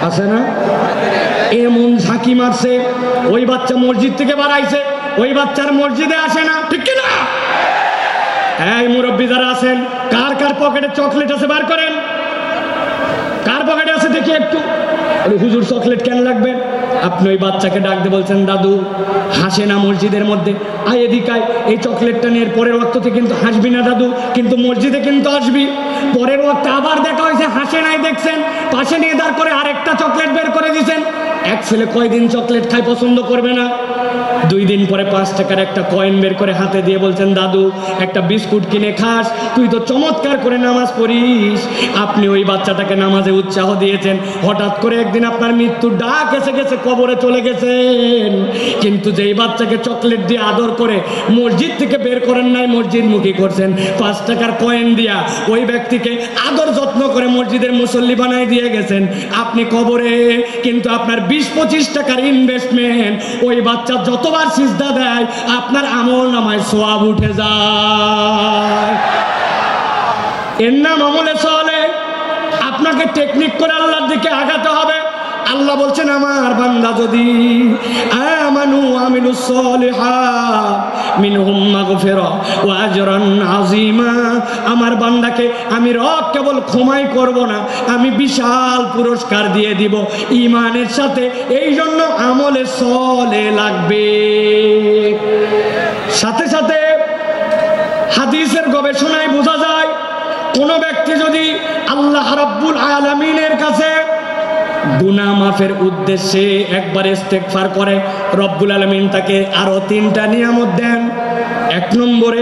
আছে না? এমন ঝাঁকি মারছে, ওই বাচ্চা মসজিদ থেকে বাড়াইছে, ওই বাচ্চার মসজিদে আসে না, ঠিক কিনা? এই মুরব্বী যারা আছেন, কার কার পকেটে চকলেট আছে বার করেন, কার পকেটে আছে দেখি একটু। হুজুর চকলেট কেন লাগবে? আপনি ওই বাচ্চাকে ডাক দিয়ে বলছেন, দাদু হাসে না মসজিদের মধ্যে, আয় এদিকায়, এই চকলেটটা নিয়ে পরের ওয়াক্ততে কিন্তু হাসবি না দাদু, কিন্তু মসজিদে কিন্তু আসবি। পরের ওয়াক্তে আবার দেখা হয়েছে, হাসে নাই, দেখছেন, পাশে নিয়ে দাঁড় করে আরেকটা চকলেট বের করে দিয়েছেন। এক ছেলে কয়দিন চকলেট খাই পছন্দ করবে না? 2 দিন পরে 5 টাকার একটা কয়েন বের করে হাতে দিয়ে বলছেন, দাদু একটা বিস্কুট কিনে খাস, তুই তো চমৎকার করে নামাজ পড়িস। আপনি ওই বাচ্চাটাকে নামাজে উৎসাহ দিয়েছেন, হঠাৎ করে একদিন আপনার মৃত্যুর ডাক এসে গেছে, কবরে চলে গেছেন, কিন্তু যেই বাচ্চাকে চকলেট দিয়ে আদর করে মসজিদ থেকে বের করেন নাই, মসজিদমুখী করছেন, 5 টাকার কয়েন দিয়া ওই ব্যক্তিকে আদর যত্ন করে মসজিদের মুসল্লি বানাই দিয়ে গেছেন আপনি কবরে। কিন্তু আপনার 20-25 টাকার ইনভেস্টমেন্ট, ওই বাচ্চা যতবার সিজদা দেয় আপনার আমল নামায় সওয়াব উঠে যায়। এর নাম আমলে সলে। আপনাকে টেকনিক করে আল্লাহর দিকে আগাতে হবে। আল্লাহ বলছেন, আমার বান্দা যদি আমানু আমিলুস সলিহাত মিনহুম মাগফিরা ওয়া আজরান আযীমা, আমার বান্দাকে আমি রব কেবল ক্ষমাই করব না, আমি বিশাল পুরস্কার দিয়ে দিব ঈমানের সাথে। এই জন্য আমলে সলে লাগবে। সাথে সাথে হাদিসের গবেষণায় বোঝা যায়, কোন ব্যক্তি যদি আল্লাহ রাব্বুল আলামিনের কাছে গুনাহ মাফের উদ্দেশ্যে একবার ইস্তেগফার করে, রব্বুল আলামিন তাকে আরো 3টা নিয়ামত দেন। 1 নম্বরে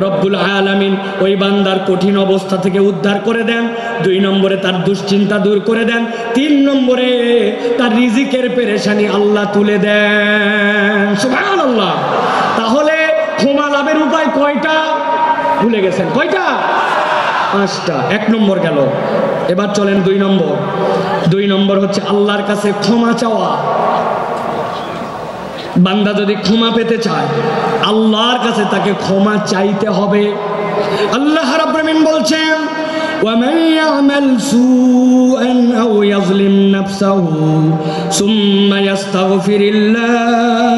রব্বুল আলামিন ওই বান্দার কঠিন অবস্থা থেকে উদ্ধার করে দেন। 2 নম্বরে তার দুশ্চিন্তা দূর করে দেন। 3 নম্বরে তার রিজিকের পেরেশানি আল্লাহ তুলে দেন। সুবহানাল্লাহ। তাহলে ক্ষমা লাভের উপায় কয়টা? ভুলে গেছেন কয়টা? 5টা। 1 নম্বর গেল। এবার চলেন 2 নম্বর। 2 নম্বর হচ্ছে আল্লাহর কাছে ক্ষমা চাওয়া। বান্দা যদি ক্ষমা পেতে চায়, আল্লাহর কাছে তাকে ক্ষমা চাইতে হবে। আল্লাহ রাব্বুল আলামিন বলছেন, وَمَن يَعْمَلْ سُوءًا أَوْ يَظْلِمْ نَفْسَهُ ثُمَّ يَسْتَغْفِرِ اللَّهَ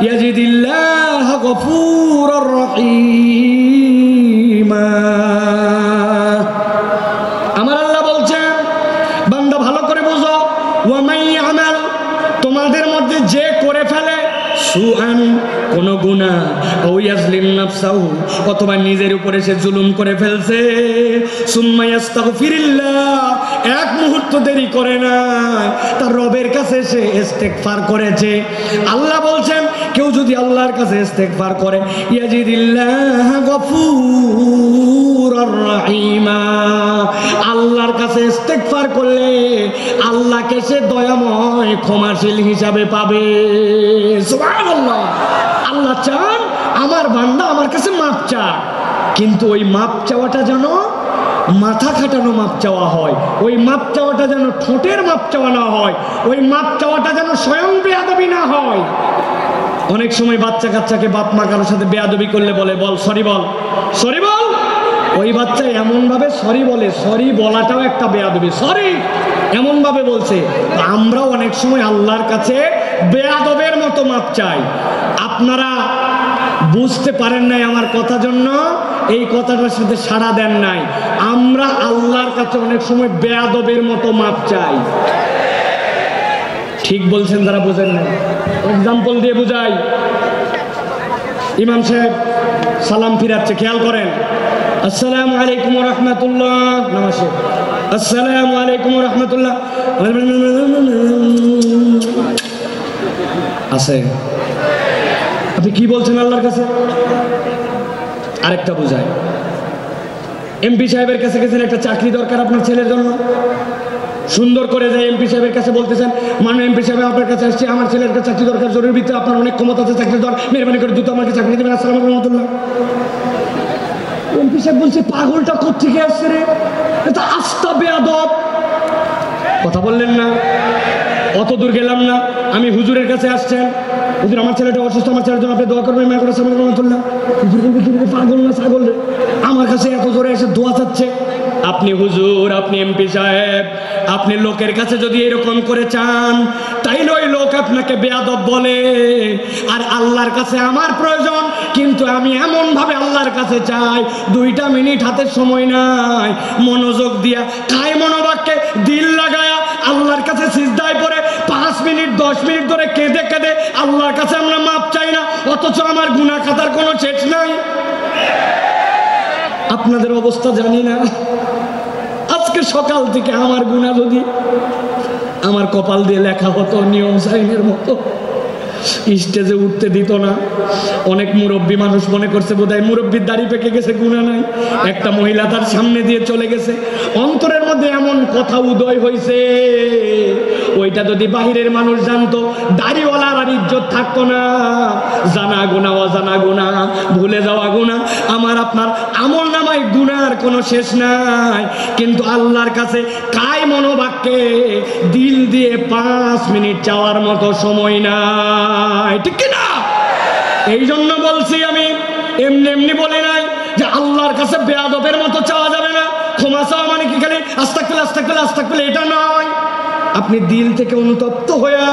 يَجِدِ اللَّهَ غَفُورًا رَّحِيمًا। আমার আল্লাহ বলছেন, বান্দা ভালো করে বুঝো, ওয়ামাই আমাল, তোমাদের মধ্যে যে করে ফেলে সু গুনাহ, ও ইয়াজলিম নাফসাহু, অথবা নিজের উপরে সে জুলুম করে ফেলছে, সুম্মা ইস্তাগফিরিল্লাহ, এক মুহূর্ত দেরি করে না, তার রবের কাছে সে ইস্তেগফার করেছে। আল্লাহ বলছেন কেউ যদি আল্লাহর কাছে ইস্তেগফার করে, ইয়াজিদিল্লাহ গফুরুর রহিমা, আল্লাহর কাছে ইস্তেগফার করলে আল্লাহকে সে দয়াময় ক্ষমাশীল হিসাবে পাবে। সুবহানাল্লাহ। আল্লাহ চান আমার বান্দা আমার কাছে মাপ চায়, কিন্তু ওই মাপ চাওয়াটা যেন মাথা খাটানো মাপ চাওয়া হয়, ওই মাপ চাওয়াটা যেন ঠোঁটের মাপ চাওয়া না হয়, ওই মাপ চাওয়াটা যেন স্বয়ং বেয়াদবি না হয়। অনেক সময় বাচ্চা কাচ্চাকে বাপ মা কারোর সাথে বেয়াদবি করলে বলে, বল সরি, বল সরি, বল। ওই বাচ্চা এমন ভাবে সরি বলে, সরি বলাটাও একটা বেয়াদবি, সরি এমন ভাবে বলছে। আমরাও অনেক সময় আল্লাহর কাছে বেয়াদবের মতো মাপ চাই। আপনারা বুঝতে পারেন নাই আমার কথা, জন্য এই কথাটার সাথে সাড়া দেন নাই। আমরা আল্লাহর কাছে অনেক সময় বেয়াদবের মতো মাপ চাই। ঠিক বলছেন যারা বোঝেন না, এক্সাম্পল দিয়ে বুঝাই। ইমাম সাহেব সালাম ফিরাচ্ছে, খেয়াল করেন, আসসালামু আলাইকুম ওয়া রাহমাতুল্লাহ, নমস্কার, আসসালামু আলাইকুম ওয়া রাহমাতুল্লাহ আছে। আপনি কি বলছেন আল্লাহর কাছে? আরেকটা বুঝায়, এমপি সাহেবের কাছে গেছেন, একটা চাকরি দরকার আপনার ছেলের জন্য, সুন্দর করে যায় এমপি সাহেবের কাছে বলতেছেন, মানে এমপি সাহেব আপনার কাছে আসছে, আমার ছেলের একটা চাকরি দরকার, জরুরি ভিত্তিতে, আপনার অনেক ক্ষমতা আছে, চাকরি দরকার, মেহরবানি করে দ্রুত আমাকে চাকরি দেবেন, আসসালামু আলাইকুম ওয়া রাহমাতুল্লাহ। এমপি সাহেব বলছে, পাগলটা কোত্থেকে আসছে রে, এটা আস্তা বেয়াদব। কথা বললেন না, অত দূর গেলাম না, আমি হুজুরের কাছে আসছেন, হুজুর আমার ছেলেটা অসুস্থ, আমার ছেলের জন্য আপনি দোয়া করবেন, মেয়ে করে আসসালামু আলাইকুম ওয়া রাহমাতুল্লাহ। হুজুর বলবে, তুমি পাগল না ছাগল রে, আমার কাছে এত জোরে এসে দোয়া চাচ্ছে। আপনি হুজুর, আপনি এমপি সাহেব, আপনি লোকের কাছে যদি এরকম করে চান, তাইলে ওই লোক আপনাকে বেয়াদব বলে। আর আল্লাহর কাছে আমার প্রয়োজন, কিন্তু আমি এমন ভাবে আল্লাহর কাছে চাই, 2 মিনিট হাতে সময় নাই, মনোযোগ দিয়া কায় মনোবাক্যে দিল লাগায়া আল্লাহর কাছে সিজদায় পড়ে 5 মিনিট 10 মিনিট ধরে কেঁদে কেঁদে আল্লাহর কাছে আমরা মাপ চাই না, অথচ আমার গুনাহ খাতার কোনো শেষ নাই। আপনাদের অবস্থা জানি না, আজকে সকাল থেকে আমার গুনাহ যদি আমার কপাল দিয়ে লেখা হতো নিয়ম সাইনের মতো, স্টেজে উঠতে দিত না। অনেক মুরব্বী মানুষ মনে করছে বোধহয় মুরব্বীর দাড়ি পেকে গেছে, গুনাহ নাই। একটা মহিলা তার সামনে দিয়ে চলে গেছে, অন্তরের মধ্যে এমন কথা উদয় হয়েছে, ওইটা যদি বাহিরের মানুষ জানতো, দাড়িওয়ালার আর ইজ্জত থাকতো না। জানা গুনাহ, অজানা গুনাহ, ভুলে যাওয়া গুনাহ, আমার আপনার আমল নামায় গুনার কোনো শেষ নাই। কিন্তু আল্লাহর কাছে কায় মনোবাক্যে দিল দিয়ে 5 মিনিট চাওয়ার মতো সময় নাই, ঠিক কিনা? এই জন্য বলছি, আমি এমনি এমনি বলে নাই যে আল্লাহর কাছে বেয়াদবের মতো চাওয়া যাবে না। ক্ষমা চাওয়া মানে কি খালি আস্তাগফিরুল্লাহ আস্তাগফিরুল্লাহ আস্তাগফিরুল্লাহ, এটা নয়। আপনি দিল থেকে অনুতপ্ত হইয়া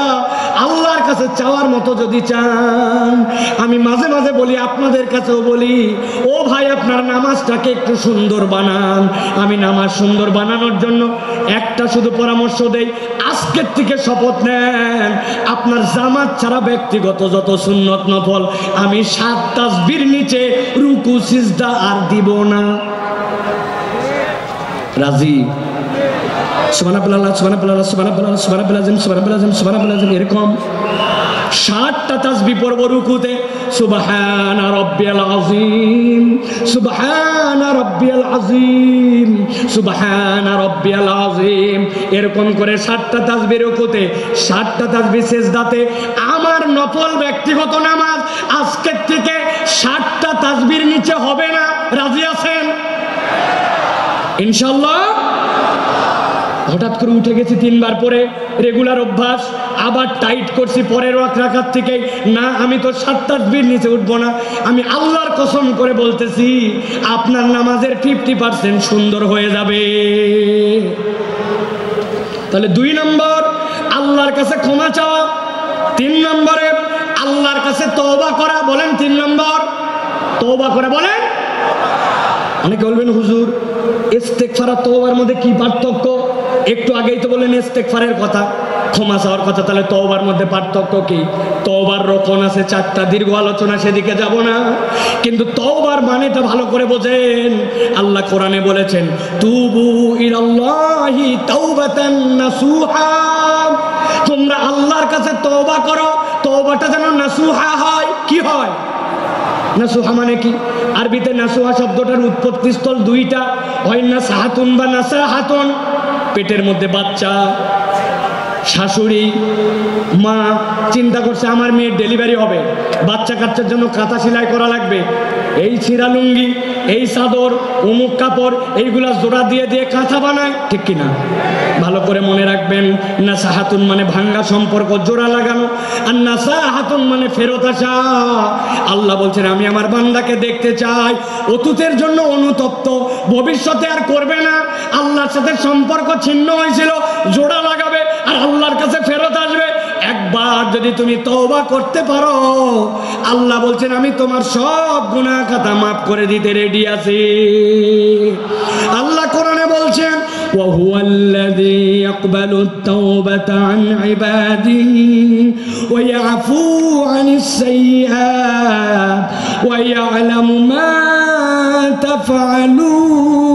আল্লাহর কাছে চাওয়ার মতো যদি চান, আমি মাঝে মাঝে বলি, আপনাদের কাছেও বলি, ও ভাই আপনার নামাজটাকে একটু সুন্দর বানান। আমি নামাজ সুন্দর বানানোর জন্য একটা শুধু পরামর্শ দেই, আজকের থেকে শপথ নেন, আপনার জামাত ছাড়া ব্যক্তিগত যত সুন্নত নফল আমি 7 তাসবির নিচে রুকু সিজদা আর দিব না। রাজি? সুবহানাল্লাহ সুবহানাল্লাহ সুবহানাল্লাহ সুবহানাল্লাহ সুবহানাল্লাহ সুবহানাল্লাহ, এরকম 60টা তাসবিহ পড়ব রুকুতে, সুবহানা রাব্বিয়াল আযীম, সুবহানা রাব্বিয়াল আযীম, সুবহানা রাব্বিয়াল আযীম, এরকম করে 60টা তাসবিহ রুকুতে, 60টা তাসবিহ সিজদাতে। আমার নফল ব্যক্তিগত নামাজ আজকের থেকে 60টা তাসবিহর নিচে হবে না। রাজি আছেন ইনশাআল্লাহ? হঠাৎ করে উঠে গেছি 3 বার পরে, রেগুলার অভ্যাস, আবার টাইট করছি পরের রাকাত থেকে, না আমি তো 7 তাসবিহর নিচে উঠবো না। আমি আল্লাহর কসম করে বলতেছি, আপনার নামাজের 50% সুন্দর হয়ে যাবে। তাহলে 2 নম্বর আল্লাহর কাছে ক্ষমা চাওয়া, 3 নম্বরে আল্লাহর কাছে তওবা করা। বলেন 3 নম্বর তওবা করা, বলেন। অনেকে বলবেন হুজুর ইস্তেগফার আর তওবার মধ্যে কি পার্থক্য? একটু আগেই তো বললেন ইস্তেগফারের কথা, ক্ষমা চাওয়ার কথা, তাহলে তওবার মধ্যে পার্থক্য কি? তওবার রকম আছে 4টা, দীর্ঘ আলোচনা সেদিকে যাব না, কিন্তু তওবার মানেটা ভালো করে বোঝেন। আল্লাহ কোরআনে বলেছেন তুবু ইলাল্লাহি তাওবাতান নাসুহা, তোমরা আল্লাহর কাছে তওবা করো, তওবাটা যেন নাসুহা হয়। কি হয় নাসুহা মানে কি? আরবিতে নাসুহা শব্দটার উৎপত্তি স্থল 2টা, হয় নাসাহাতুন বা নাসাহাতুন। পেটের মধ্যে বাচ্চা, শাশুড়ি মা চিন্তা করছে আমার মেয়ের ডেলিভারি হবে, বাচ্চা কাচ্চার জন্য কাঁথা সেলাই করা লাগবে, এই ছিঁড়া লুঙ্গি, এই চাদর, অমুক কাপড়, এইগুলা জোড়া দিয়ে দিয়ে কাঁথা বানায়, ঠিক কিনা? ভালো করে মনে রাখবেন, নাসাহাতুন মানে ভাঙ্গা সম্পর্ক জোড়া লাগানো, আর নাসাহাতুন মানে ফেরত আসা। আল্লাহ বলছেন আমি আমার বান্দাকে দেখতে চাই অতীতের জন্য অনুতপ্ত, ভবিষ্যতে আর করবে না, আল্লাহর সাথে সম্পর্ক ছিন্ন হয়েছিল জোড়া লাগাবে আর আল্লাহর কাছে ফেরত আসবে। একবার যদি তুমি তওবা করতে পারো, আল্লাহ বলছেন আমি তোমার সব গুনাহ খাতা মাফ করে দিতে রেডি আছি। আল্লাহ কোরআনে বলছেন ওয়া হুয়াল্লাযী ইয়াকবালুত তাওবাতা আন ইবাদিহি ওয়া ইয়াফু আনিস সাইয়্যাত ওয়া ইয়ালামু মা তাফআলুন।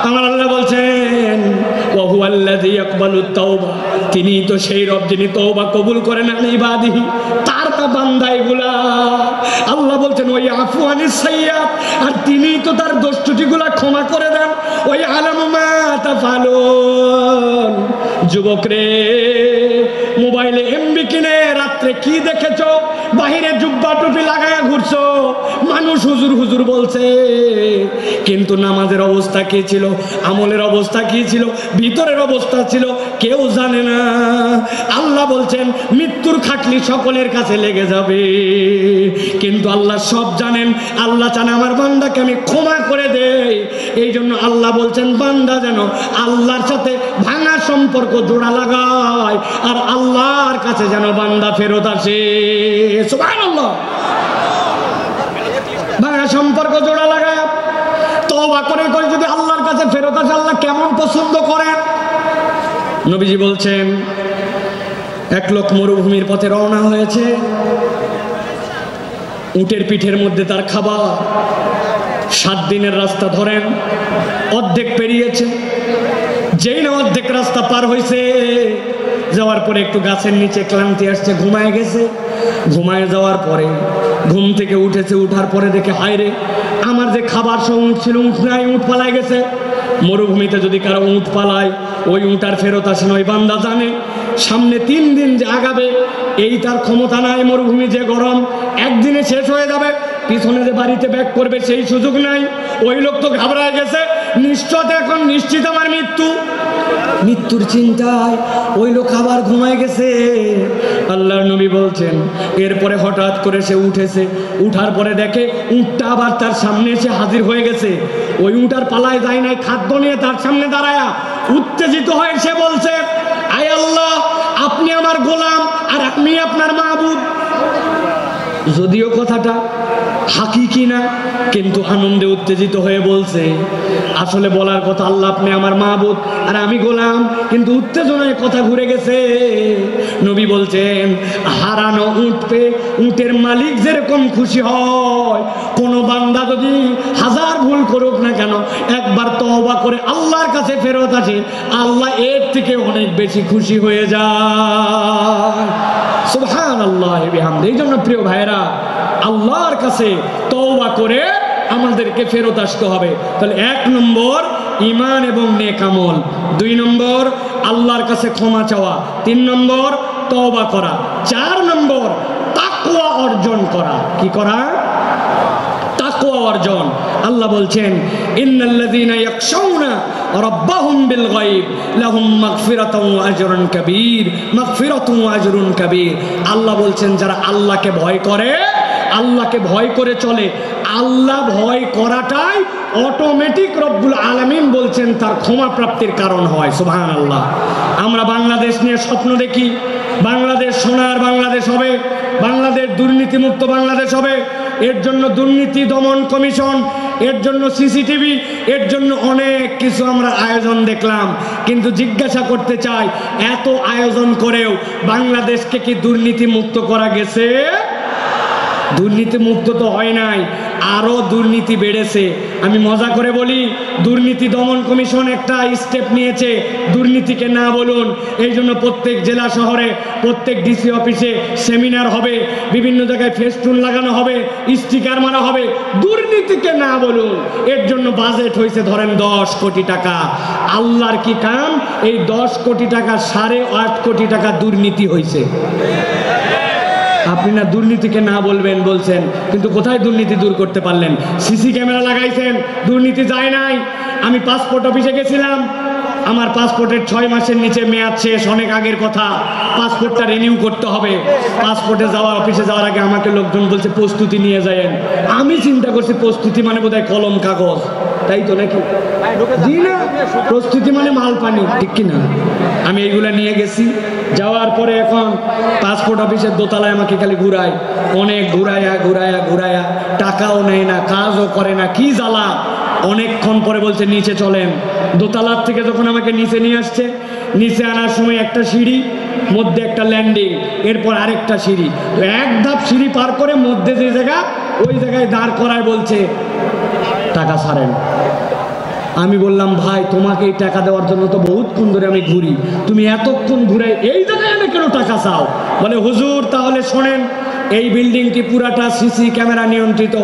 আমার আল্লাহ বলছেন ওয়া হুয়াল্লাযী ইয়াকবালুত তাওবা, তিনি তো সেই রব যিনি তওবা কবুল করেন আন ইবাদিহি, তার বান্দা এগুলা। আল্লাহ বলছেন ওই আফু আনিস সাইয়্যাত, আর তিনি তো তার দোষ ত্রুটিগুলা ক্ষমা করে দেন। ওই আলামু মা তাফআলুন। যুবক রে, মোবাইলে এমবি কিনে রাত্রে কি দেখেছো? বাহিরে জুব্বা টুপি লাগায়া ঘুরছো, মানুষ হুজুর হুজুর বলছে, কিন্তু নামাজের অবস্থা কি ছিল, আমলের অবস্থা কি ছিল, ভিতরের অবস্থা ছিল কেউ জানে না। আল্লাহ বলছেন মৃত্যুর খাটলি সকলের কাছে লেগে যাবে, কিন্তু আল্লাহ সব জানেন। আল্লাহ চান আমার বান্দাকে আমি ক্ষমা করে দেই, এই জন্য আল্লাহ বলছেন বান্দা যেন আল্লাহর সাথে ভাঙা সম্পর্ক জোড়া লাগায়, আর আল্লাহর কাছে যেন বান্দা ফেরত আসে। সুবহানাল্লাহ। ভাঙা সম্পর্ক জোড়া লাগায় তওবা করে করে যদি আল্লাহর কাছে ফেরত আসে, আল্লাহ কেমন পছন্দ করেন। নবীজি বলছেন এক লোক মরুভূমির পথে রওনা হয়েছে, উটের পিঠের মধ্যে তার খাবার, 7 দিনের রাস্তা ধরেন, অর্ধেক পেরিয়েছে, যেই না অর্ধেক রাস্তা পার হয়েছে, যাওয়ার পরে একটু গাছের নিচে ক্লান্তি আসছে, ঘুমায় গেছে। ঘুমায় যাওয়ার পরে ঘুম থেকে উঠেছে, উঠার পরে দেখে হায়রে আমার যে খাবার সব উঠ ছিল, উঠ নাই, উঠ পালায় গেছে। মরুভূমিতে যদি কারো উঠ পালায়, ওই উঠ আর ফেরত আসে না। ওই বান্দা জানে সামনে 3 দিন যে আগাবে এই তার ক্ষমতা নাই, মরুভূমি যে গরম, একদিনে শেষ হয়ে যাবে, পিছনে যে বাড়িতে ব্যাক করবে সেই সুযোগ নাই। ওই লোক তো ঘাবড়ায় গেছে, নিশ্চয়তা এখন নিশ্চিত আমার মৃত্যু, মৃত্যুর চিন্তায় ওই লোক আবার ঘুমায় গেছে। আল্লাহর নবী বলছেন এরপরে হঠাৎ করে সে উঠেছে, উঠার পরে দেখে উটটা আবার তার সামনে এসে হাজির হয়ে গেছে। ওই উটার পালায় যায় নাই, খাদ্য নিয়ে তার সামনে দাঁড়ায়া উত্তেজিত হয়ে সে বলছে আয় আল্লাহ, আপনি আমার গোলাম আর আমি আপনার মাবুদ। যদিও কথাটা হাকিকি না, কিন্তু আনন্দে উত্তেজিত হয়ে বলছে, আসলে বলার কথা আল্লাহ আপনি আমার মাবুদ আর আমি গোলাম, কিন্তু উত্তেজনায় কথা ঘুরে গেছে। নবী বলছেন হারানো উট পেয়ে উটের মালিক যেরকম খুশি হয়, কোন বান্দা যদি 1000 ভুল করুক না কেন, একবার তওবা করে আল্লাহর কাছে ফেরত আসে, আল্লাহ এর থেকে অনেক বেশি খুশি হয়ে যায়। সুবহানাল্লাহ বিহামদি। এই জন্য প্রিয় ভাইরা, আল্লাহর কাছে তওবা করে আমাদেরকে ফেরত আসতে হবে। তাহলে 1 নম্বর ঈমান এবং নেক আমল, 2 নম্বর আল্লাহর কাছে ক্ষমা চাওয়া, 3 নম্বর তওবা করা, 4 নম্বর তাকওয়া অর্জন করা। কি করা? তাকওয়া অর্জন। আল্লাহ বলছেন ইন্নাল্লাযীনা ইয়াখশাউনা রাব্বাহুম বিল গায়ব লাহুম মাগফিরাতুন ওয়া আজরুন কাবীর, মাগফিরাতুন ওয়া আজরুন কাবীর। আল্লাহ বলছেন যারা আল্লাহকে ভয় করে, আল্লাহকে ভয় করে চলে, আল্লাহ ভয় করাটাই অটোমেটিক রব্বুল আলামিন বলছেন তার ক্ষমা প্রাপ্তির কারণ হয়। সুবহানাল্লাহ। আমরা বাংলাদেশ নিয়ে স্বপ্ন দেখি, বাংলাদেশ সোনার বাংলাদেশ হবে, বাংলাদেশ দুর্নীতিমুক্ত বাংলাদেশ হবে। এর জন্য দুর্নীতি দমন কমিশন এর জন্য সিসিটিভি, এর জন্য অনেক কিছু আমরা আয়োজন দেখলাম। কিন্তু জিজ্ঞাসা করতে চাই, এত আয়োজন করেও বাংলাদেশকে কি দুর্নীতি মুক্ত করা গেছে? দুর্নীতি মুক্ত তো হয় নাই, আরো দুর্নীতি বেড়েছে। আমি মজা করে বলি, দুর্নীতি দমন কমিশন একটা স্টেপ নিয়েছে, দুর্নীতিকে না বলুন। এই জন্য প্রত্যেক জেলা শহরে, প্রত্যেক ডিসি অফিসে সেমিনার হবে, বিভিন্ন জায়গায় ফেস্টুন লাগানো হবে, স্টিকার মারা হবে, দুর্নীতিকে না বলুন। এর জন্য বাজেট হয়েছে ধরেন 10 কোটি টাকা। আল্লাহর কি কাম, এই 10 কোটি টাকা 8.5 কোটি টাকা দুর্নীতি হয়েছে। আপনি না দুর্নীতিকে না বলবেন বলছেন, কিন্তু কোথায় দুর্নীতি দূর করতে পারলেন? সিসি ক্যামেরা লাগাইছেন, দুর্নীতি যায় নাই। আমি পাসপোর্ট অফিসে গেছিলাম, আমার পাসপোর্টের 6 মাসের নিচে মেয়াদ শেষ, অনেক আগের কথা। পাসপোর্টটা রিনিউ করতে হবে। পাসপোর্টে যাওয়া, অফিসে যাওয়ার আগে আমাকে লোকজন বলছে প্রস্তুতি নিয়ে যায়েন। আমি চিন্তা করছি প্রস্তুতি মানে বোধহয় কলম কাগজ, তাই তো নাকি? জি না, প্রস্তুতি মানে মাল পানি, ঠিক কিনা? আমি এইগুলা নিয়ে গেছি। যাওয়ার পরে এখন পাসপোর্ট অফিসের দোতলায় আমাকে খালি ঘুরায়, অনেক ঘুরায়া ঘুরায়া ঘুরায়া, টাকাও নেয় না, কাজও করে না, কি জ্বালা। অনেকক্ষণ পরে বলছে নিচে চলেন। দোতলার থেকে যখন আমাকে নিচে নিয়ে আসছে, নিচে আনার সময় একটা সিঁড়ি, মধ্যে একটা ল্যান্ডিং, এরপর আরেকটা সিঁড়ি। এক ধাপ সিঁড়ি পার করে মধ্যে যে জায়গা, ওই জায়গায় দাঁড় করায় বলছে টাকা ছাড়েন। আমি বললাম ভাই, তোমাকে এই টাকা দেওয়ার জন্য তো বহুতক্ষণ ধরে আমি ঘুরি, তুমি এতক্ষণ ঘুরে এই জায়গায় আমি কেন টাকা চাও? বলে হুজুর তাহলে শোনেন, এই বিল্ডিংটি পুরাটা সিসি ক্যামেরা নিয়ন্ত্রিত।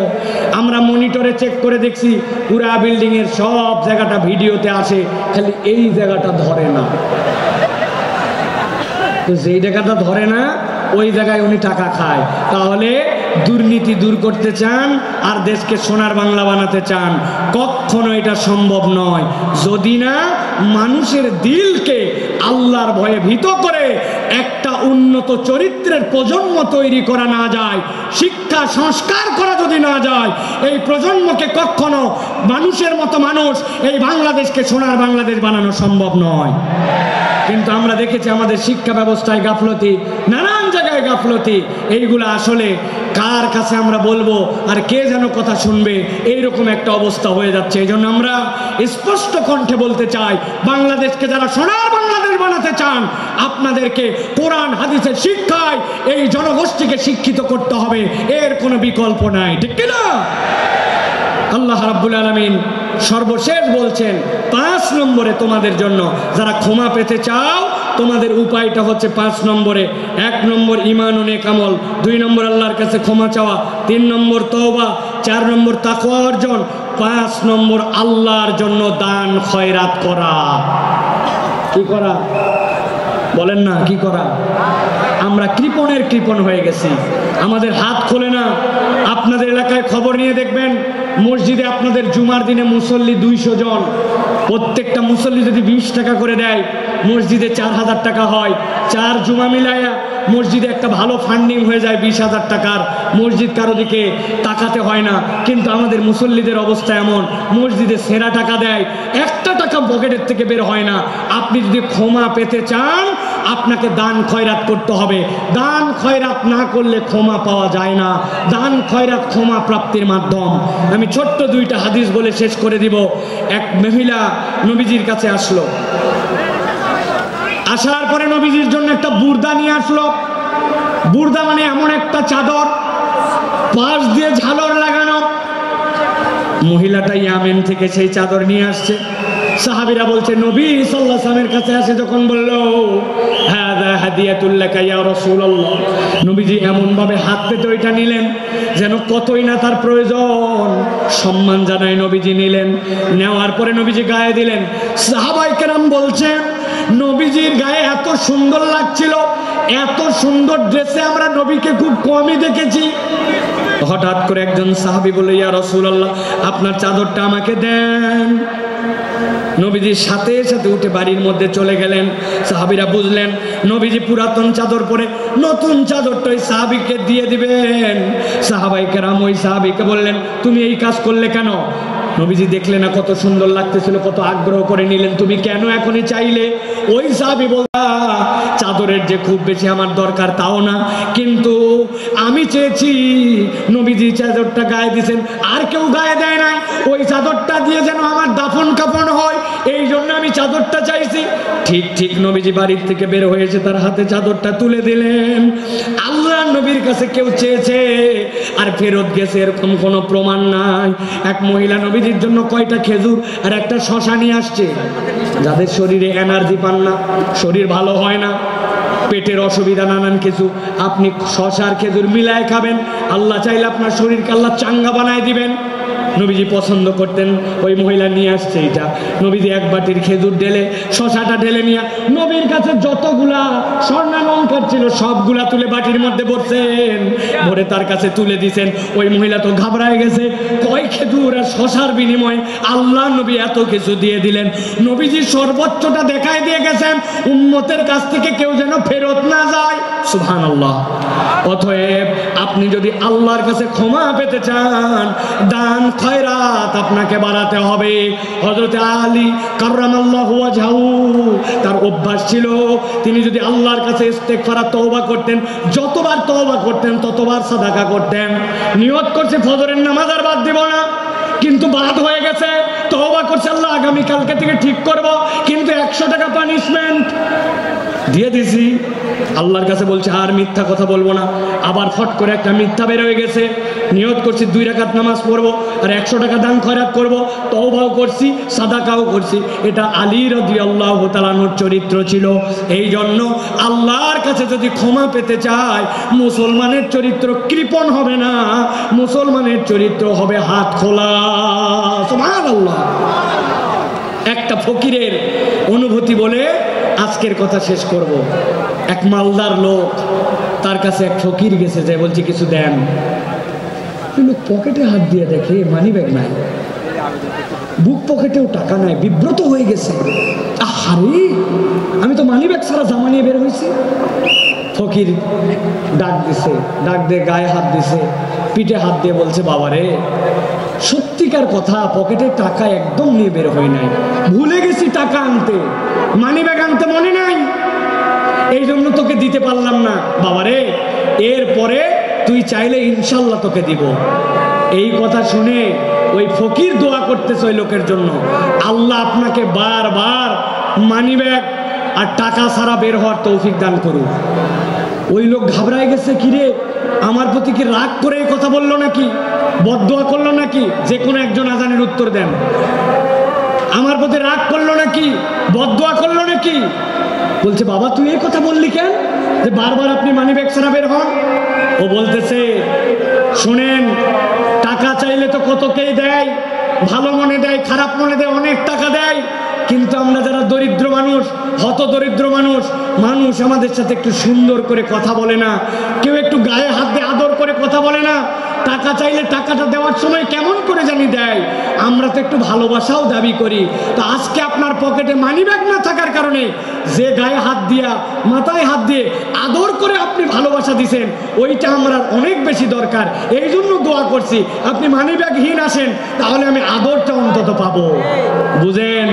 আমরা মনিটরে চেক করে দেখছি, পুরা বিল্ডিং এর সব জায়গাটা ভিডিওতে আসে, খালি এই জায়গাটা ধরে না। তো যেই জায়গাটা ধরে না, ওই জায়গায় উনি টাকা খায়। তাহলে দুর্নীতি দূর করতে চান আর দেশকে সোনার বাংলা বানাতে চান, কখনো এটা সম্ভব নয় যদি না মানুষের দিলকে আল্লাহর ভয়ে ভীত করে একটা উন্নত চরিত্রের প্রজন্ম তৈরি করা না যায়, শিক্ষা সংস্কার করা যদি না যায়, এই প্রজন্মকে কখনো মানুষের মতো মানুষ এই বাংলাদেশকে সোনার বাংলাদেশ বানানো সম্ভব নয়। কিন্তু আমরা দেখেছি আমাদের শিক্ষা ব্যবস্থায় গাফলতি, নানান জায়গায় গাফলতি। এইগুলো আসলে কার কাছে আমরা বলবো আর কে যেন কথা শুনবে, এইরকম একটা অবস্থা হয়ে যাচ্ছে। এই জন্য আমরা স্পষ্ট কণ্ঠে বলতে চাই, বাংলাদেশকে যারা সোনার বাংলাদেশ বানাতে চান, আপনাদেরকে কোরআন হাদিসের শিক্ষায় এই জনগোষ্ঠীকে শিক্ষিত করতে হবে, এর কোনো বিকল্প নাই, ঠিক কিনা? আল্লাহ রাব্বুল আলামিন সর্বশেষ বলছেন 5 নম্বরে তোমাদের জন্য, যারা ক্ষমা পেতে চাও তোমাদের উপায়টা হচ্ছে 5 নম্বরে। 1 নম্বর ঈমান ও নেক আমল, 2 নম্বর আল্লাহর কাছে ক্ষমা চাওয়া, 3 নম্বর তওবা, 4 নম্বর তাকওয়া অর্জন, 5 নম্বর আল্লাহর জন্য দান খয়রাত করা। কি করা বলেন না, কি করা? আমরা কৃপণের কৃপণ হয়ে গেছি, আমাদের হাত খোলে না। আপনাদের এলাকায় খবর নিয়ে দেখবেন, মসজিদে আপনাদের জুমার দিনে মুসল্লি 200 জন, প্রত্যেকটা মুসল্লি যদি 20 টাকা করে দেয়, মসজিদে 4000 টাকা হয়। 4 জুমা মিলায়া মসজিদে একটা ভালো ফান্ডিং হয়ে যায় 20,000 টাকার। মসজিদ কারো দিকে তাকাতে হয় না। কিন্তু আমাদের মুসল্লিদের অবস্থা এমন, মসজিদে সেরা টাকা দেয়, 1 টাকা পকেটের থেকে বের হয় না। আপনি যদি ক্ষমা পেতে চান, আপনাকে দান খয়রাত করতে হবে। দান খয়রাত না করলে ক্ষমা পাওয়া যায় না। দান খয়রাত ক্ষমা প্রাপ্তির মাধ্যম। আমি ছোট্ট 2টা হাদিস বলে শেষ করে দিব। এক মহিলা নবীজির কাছে আসলো, আসার পরে নবীজির জন্য একটা বুর্দা নিয়ে আসলো। বুর্দা মানে এমন একটা চাদর, পাশ দিয়ে ঝালর লাগানো। মহিলাটা ইয়ামেন থেকে সেই চাদর নিয়ে আসছে। সাহাবীরা বলছে, নবী সাল্লাল্লাহু আলাইহি ওয়াসাল্লামের কাছে আসে যখন বলল, হাদা হাদিয়াতুল লাকা ইয়া রাসূলুল্লাহ, নবীজি এমন ভাবে হাত পেতে ওইটা নিলেন যেন কতই না তার প্রয়োজন। সম্মান জানায় নবীজি নিলেন। নেওয়ার পরে নবীজি গায়ে দিলেন। সাহাবায়ে কেরাম বলছে, নবীজির গায়ে এত সুন্দর লাগছিল, এত সুন্দর ড্রেসে আমরা নবীকে খুব কমই দেখেছি। হঠাৎ করে একজন সাহাবী বলল, ইয়া রাসূলুল্লাহ, আপনার চাদরটা আমাকে দেন। নবীজির সাথে সাথে উঠে বাড়ির মধ্যে চলে গেলেন। সাহাবীরা বুঝলেন নবীজি পুরাতন চাদর পরে নতুন চাদরটা ওই সাহাবীকে দিয়ে দিবেন। সাহাবায়ে কেরাম ওই সাহাবীকে বললেন, তুমি এই কাজ করলে কেন? নবীজি দেখলেন না কত সুন্দর লাগতেছিল, কত আগ্রহ করে নিলেন, তুমি কেন এখনই চাইলে? ওই সাহাবী বলল, চাদরের যে খুব বেশি আমার দরকার তাও না, কিন্তু আমি চেয়েছি নবীজি চাদরটা গায়ে দিয়েছেন, আর কেউ গায়ে দেয় নাই, ওই চাদরটা দিয়ে যেন আমার দাফন কাফন হয়, এই জন্য আমি চাদরটা চাইছি। ঠিক ঠিক নবীজি বাড়ির থেকে বের হয়েছে, তার হাতে চাদরটা তুলে দিলেন। আল্লাহ নবীর কাছে কেউ চেয়েছে আর ফেরত গেছে এরকম কোনো প্রমাণ নাই। এক মহিলা নবীজির জন্য কয়টা খেজুর আর একটা শশা নিয়ে আসছে। যাদের শরীরে এনার্জি পান না, শরীর ভালো হয় না, পেটের অসুবিধা নানান কিছু, আপনি শশার খেজুর মিলায় খাবেন, আল্লাহ চাইলে আপনার শরীরকে আল্লাহ চাঙ্গা বানায় দিবেন। নবীজি পছন্দ করতেন, ওই মহিলা নিয়ে আসছে এটা। নবীজি এক বাটির খেজুর ঢেলে শশাটা ঢেলে নিয়ে নবীর কাছে যতগুলা স্বর্ণালঙ্কার ছিল সবগুলা তুলে বাটির মধ্যে ভরছেন, ভরে তার কাছে তুলে দিছেন। ওই মহিলা তো ঘাবড়ায় গেছে, কয় খেজুর আর শশার বিনিময়ে আল্লাহ নবী এত কিছু দিয়ে দিলেন। নবীজি সর্বোচ্চটা দেখায় দিয়ে গেছেন, উম্মতের কাছ থেকে কেউ যেন ফেরত না যায়। সুবহানাল্লাহ। অতএব আপনি যদি আল্লাহর কাছে ক্ষমা পেতে চান, দান খয়রাত আপনাকে বাড়াতে হবে। হযরত আলী কাররামাল্লাহু ওয়াজহাহু, তার অভ্যাস ছিল তিনি যদি আল্লাহর কাছে ইস্তেগফার আর তওবা করতেন, যতবার তওবা করতেন ততবার সাদাকা করতেন। নিয়ত করছে ফজরের নামাজ আর বাদ দিব না, কিন্তু বাদ হয়ে গেছে। তওবা করছে আল্লাহ আগামী কালকে থেকে ঠিক করব, কিন্তু 100 টাকা পানিশমেন্ট দিয়ে দিছি। আল্লাহর কাছে বলছে আর মিথ্যা কথা বলবো না, আবার ফট করে একটা মিথ্যা বের হয়ে গেছে। নিয়ত করছি 2 রাকাত নামাজ পড়বো আর 100 টাকা দান খয়রাত করবো, তওবাও করছি সাদাকাও করছি। এটা আলী রাদিয়াল্লাহু তাআলা আনহুর চরিত্র ছিল। এই জন্য আল্লাহর কাছে যদি ক্ষমা পেতে চায়, মুসলমানের চরিত্র কৃপণ হবে না, মুসলমানের চরিত্র হবে হাত খোলা। সুবহানাল্লাহ। একটা ফকিরের অনুভূতি বলে আজকের কথা শেষ করব। এক মালদার লোক, তার কাছে এক ফকির গেছে, যে বলছে কিছু দেন। লোক পকেটে হাত দিয়ে দেখে মানি ব্যাগ নাই, বুক পকেটেও টাকা নাই, বিব্রত হয়ে গেছে। আরে আমি তো মানি ব্যাগ ছাড়া জামা নিয়ে বের হয়েছি। ফকির ডাক দিছে, ডাক দিয়ে গায়ে হাত দিছে, পিঠে হাত দিয়ে বলছে, বাবারে সত্যিকার কথা, পকেটে টাকা একদম নিয়ে বের হই নাই, ভুলে গেছি টাকা আনতে, মানি ব্যাগ আনতে মনে নাই, এই জন্য তোকে দিতে পারলাম না। বাবারে এরপরে তুই চাইলে ইনশাল্লাহ তোকে দিব। এই কথা শুনে ওই ফকির দোয়া করতেছে ওই লোকের জন্য, আল্লাহ আপনাকে বারবার মানি ব্যাগ আর টাকা ছাড়া বের হওয়ার তৌফিক দান করুন। ওই লোক ঘাবড়ায় গেছে, কিরে আমার প্রতি কি রাগ করে এই কথা বললো নাকি, বদদোয়া করলো নাকি? যে কোনো একজন আজানের উত্তর দেন। আমার প্রতি রাগ করলো নাকি, বদদোয়া করলো নাকি? বলছে, বাবা তুই এই কথা বললি কেন, যে বারবার আপনি মানি ব্যাগ ছাড়া বের হন? ও বলতেছে, শুনেন, টাকা চাইলে তো কতকেই দেয়, ভালো মনে দেয়, খারাপ মনে দেয়, অনেক টাকা দেয়, কিন্তু আমরা যারা দরিদ্র মানুষ, হত দরিদ্র মানুষ, মানুষ আমাদের সাথে একটু সুন্দর করে কথা বলে না, কেউ একটু গায়ে হাত দিয়ে আদর করে কথা বলে না। টাকা চাইলে টাকাটা দেওয়ার সময় কেমন করে জানি দেয়। আমরা তো একটু ভালোবাসাও দাবি করি। তো আজকে আপনার পকেটে মানি ব্যাগ না থাকার কারণে যে গায়ে হাত দিয়া, মাথায় হাত দিয়ে আদর করে আপনি ভালোবাসা দিছেন, ওইটা আমরা অনেক বেশি দরকার। এই জন্য দোয়া করছি, আপনি মানি ব্যাগহীন আসেন, তাহলে আমি আদরটা অন্তত পাবো। বুঝেন,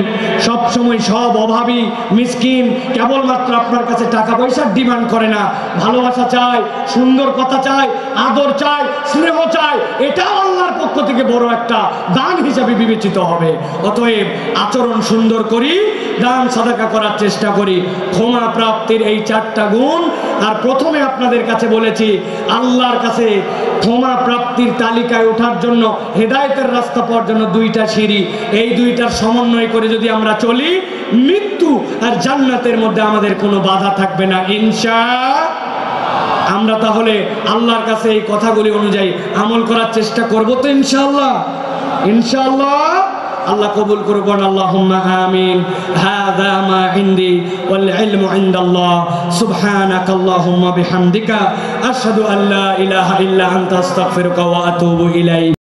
সব সময় সব অভাবী মিসকিন কেবলমাত্র আপনার কাছে টাকা পয়সার ডিমান্ড করে না, ভালোবাসা চায়, সুন্দর কথা চায়, আদর চায়, স্নেহ চায়। এটাও আল্লাহর পক্ষ থেকে বড় একটা দান হিসাবে বিবেচিত হবে। অতএব আচরণ সুন্দর করি, দান সাদাকা করার চেষ্টা করি। ক্ষমা প্রাপ্তির এই 4টা গুণ। আর প্রথমে আপনাদের কাছে বলেছি, আল্লাহর কাছে ক্ষমা প্রাপ্তির তালিকায় ওঠার জন্য, হেদায়েতের রাস্তা পাওয়ার জন্য 2টা সিঁড়ি। এই 2টার সমন্বয় করে যদি আমরা চলি, মৃত্যু আর জান্নাতের মধ্যে আমাদের কোনো বাধা থাকবে না ইনশাআল্লাহ। আমরা তাহলে আল্লাহর কাছে এই কথাগুলি অনুযায়ী আমল করার চেষ্টা করব তো ইনশাআল্লাহ। ইনশাআল্লাহ আল্লাহ কবুল করুন। আল্লাহুম্মা আমিন। হাযা মা ইনদি ওয়াল ইলমু ইনদাল্লাহ। সুবহানাকাল্লাহুম্মা বিহামদিকা আশহাদু আল্লা ইলাহা ইল্লা আনতা আস্তাগফিরুকা ওয়া আতুবু ইলাইক।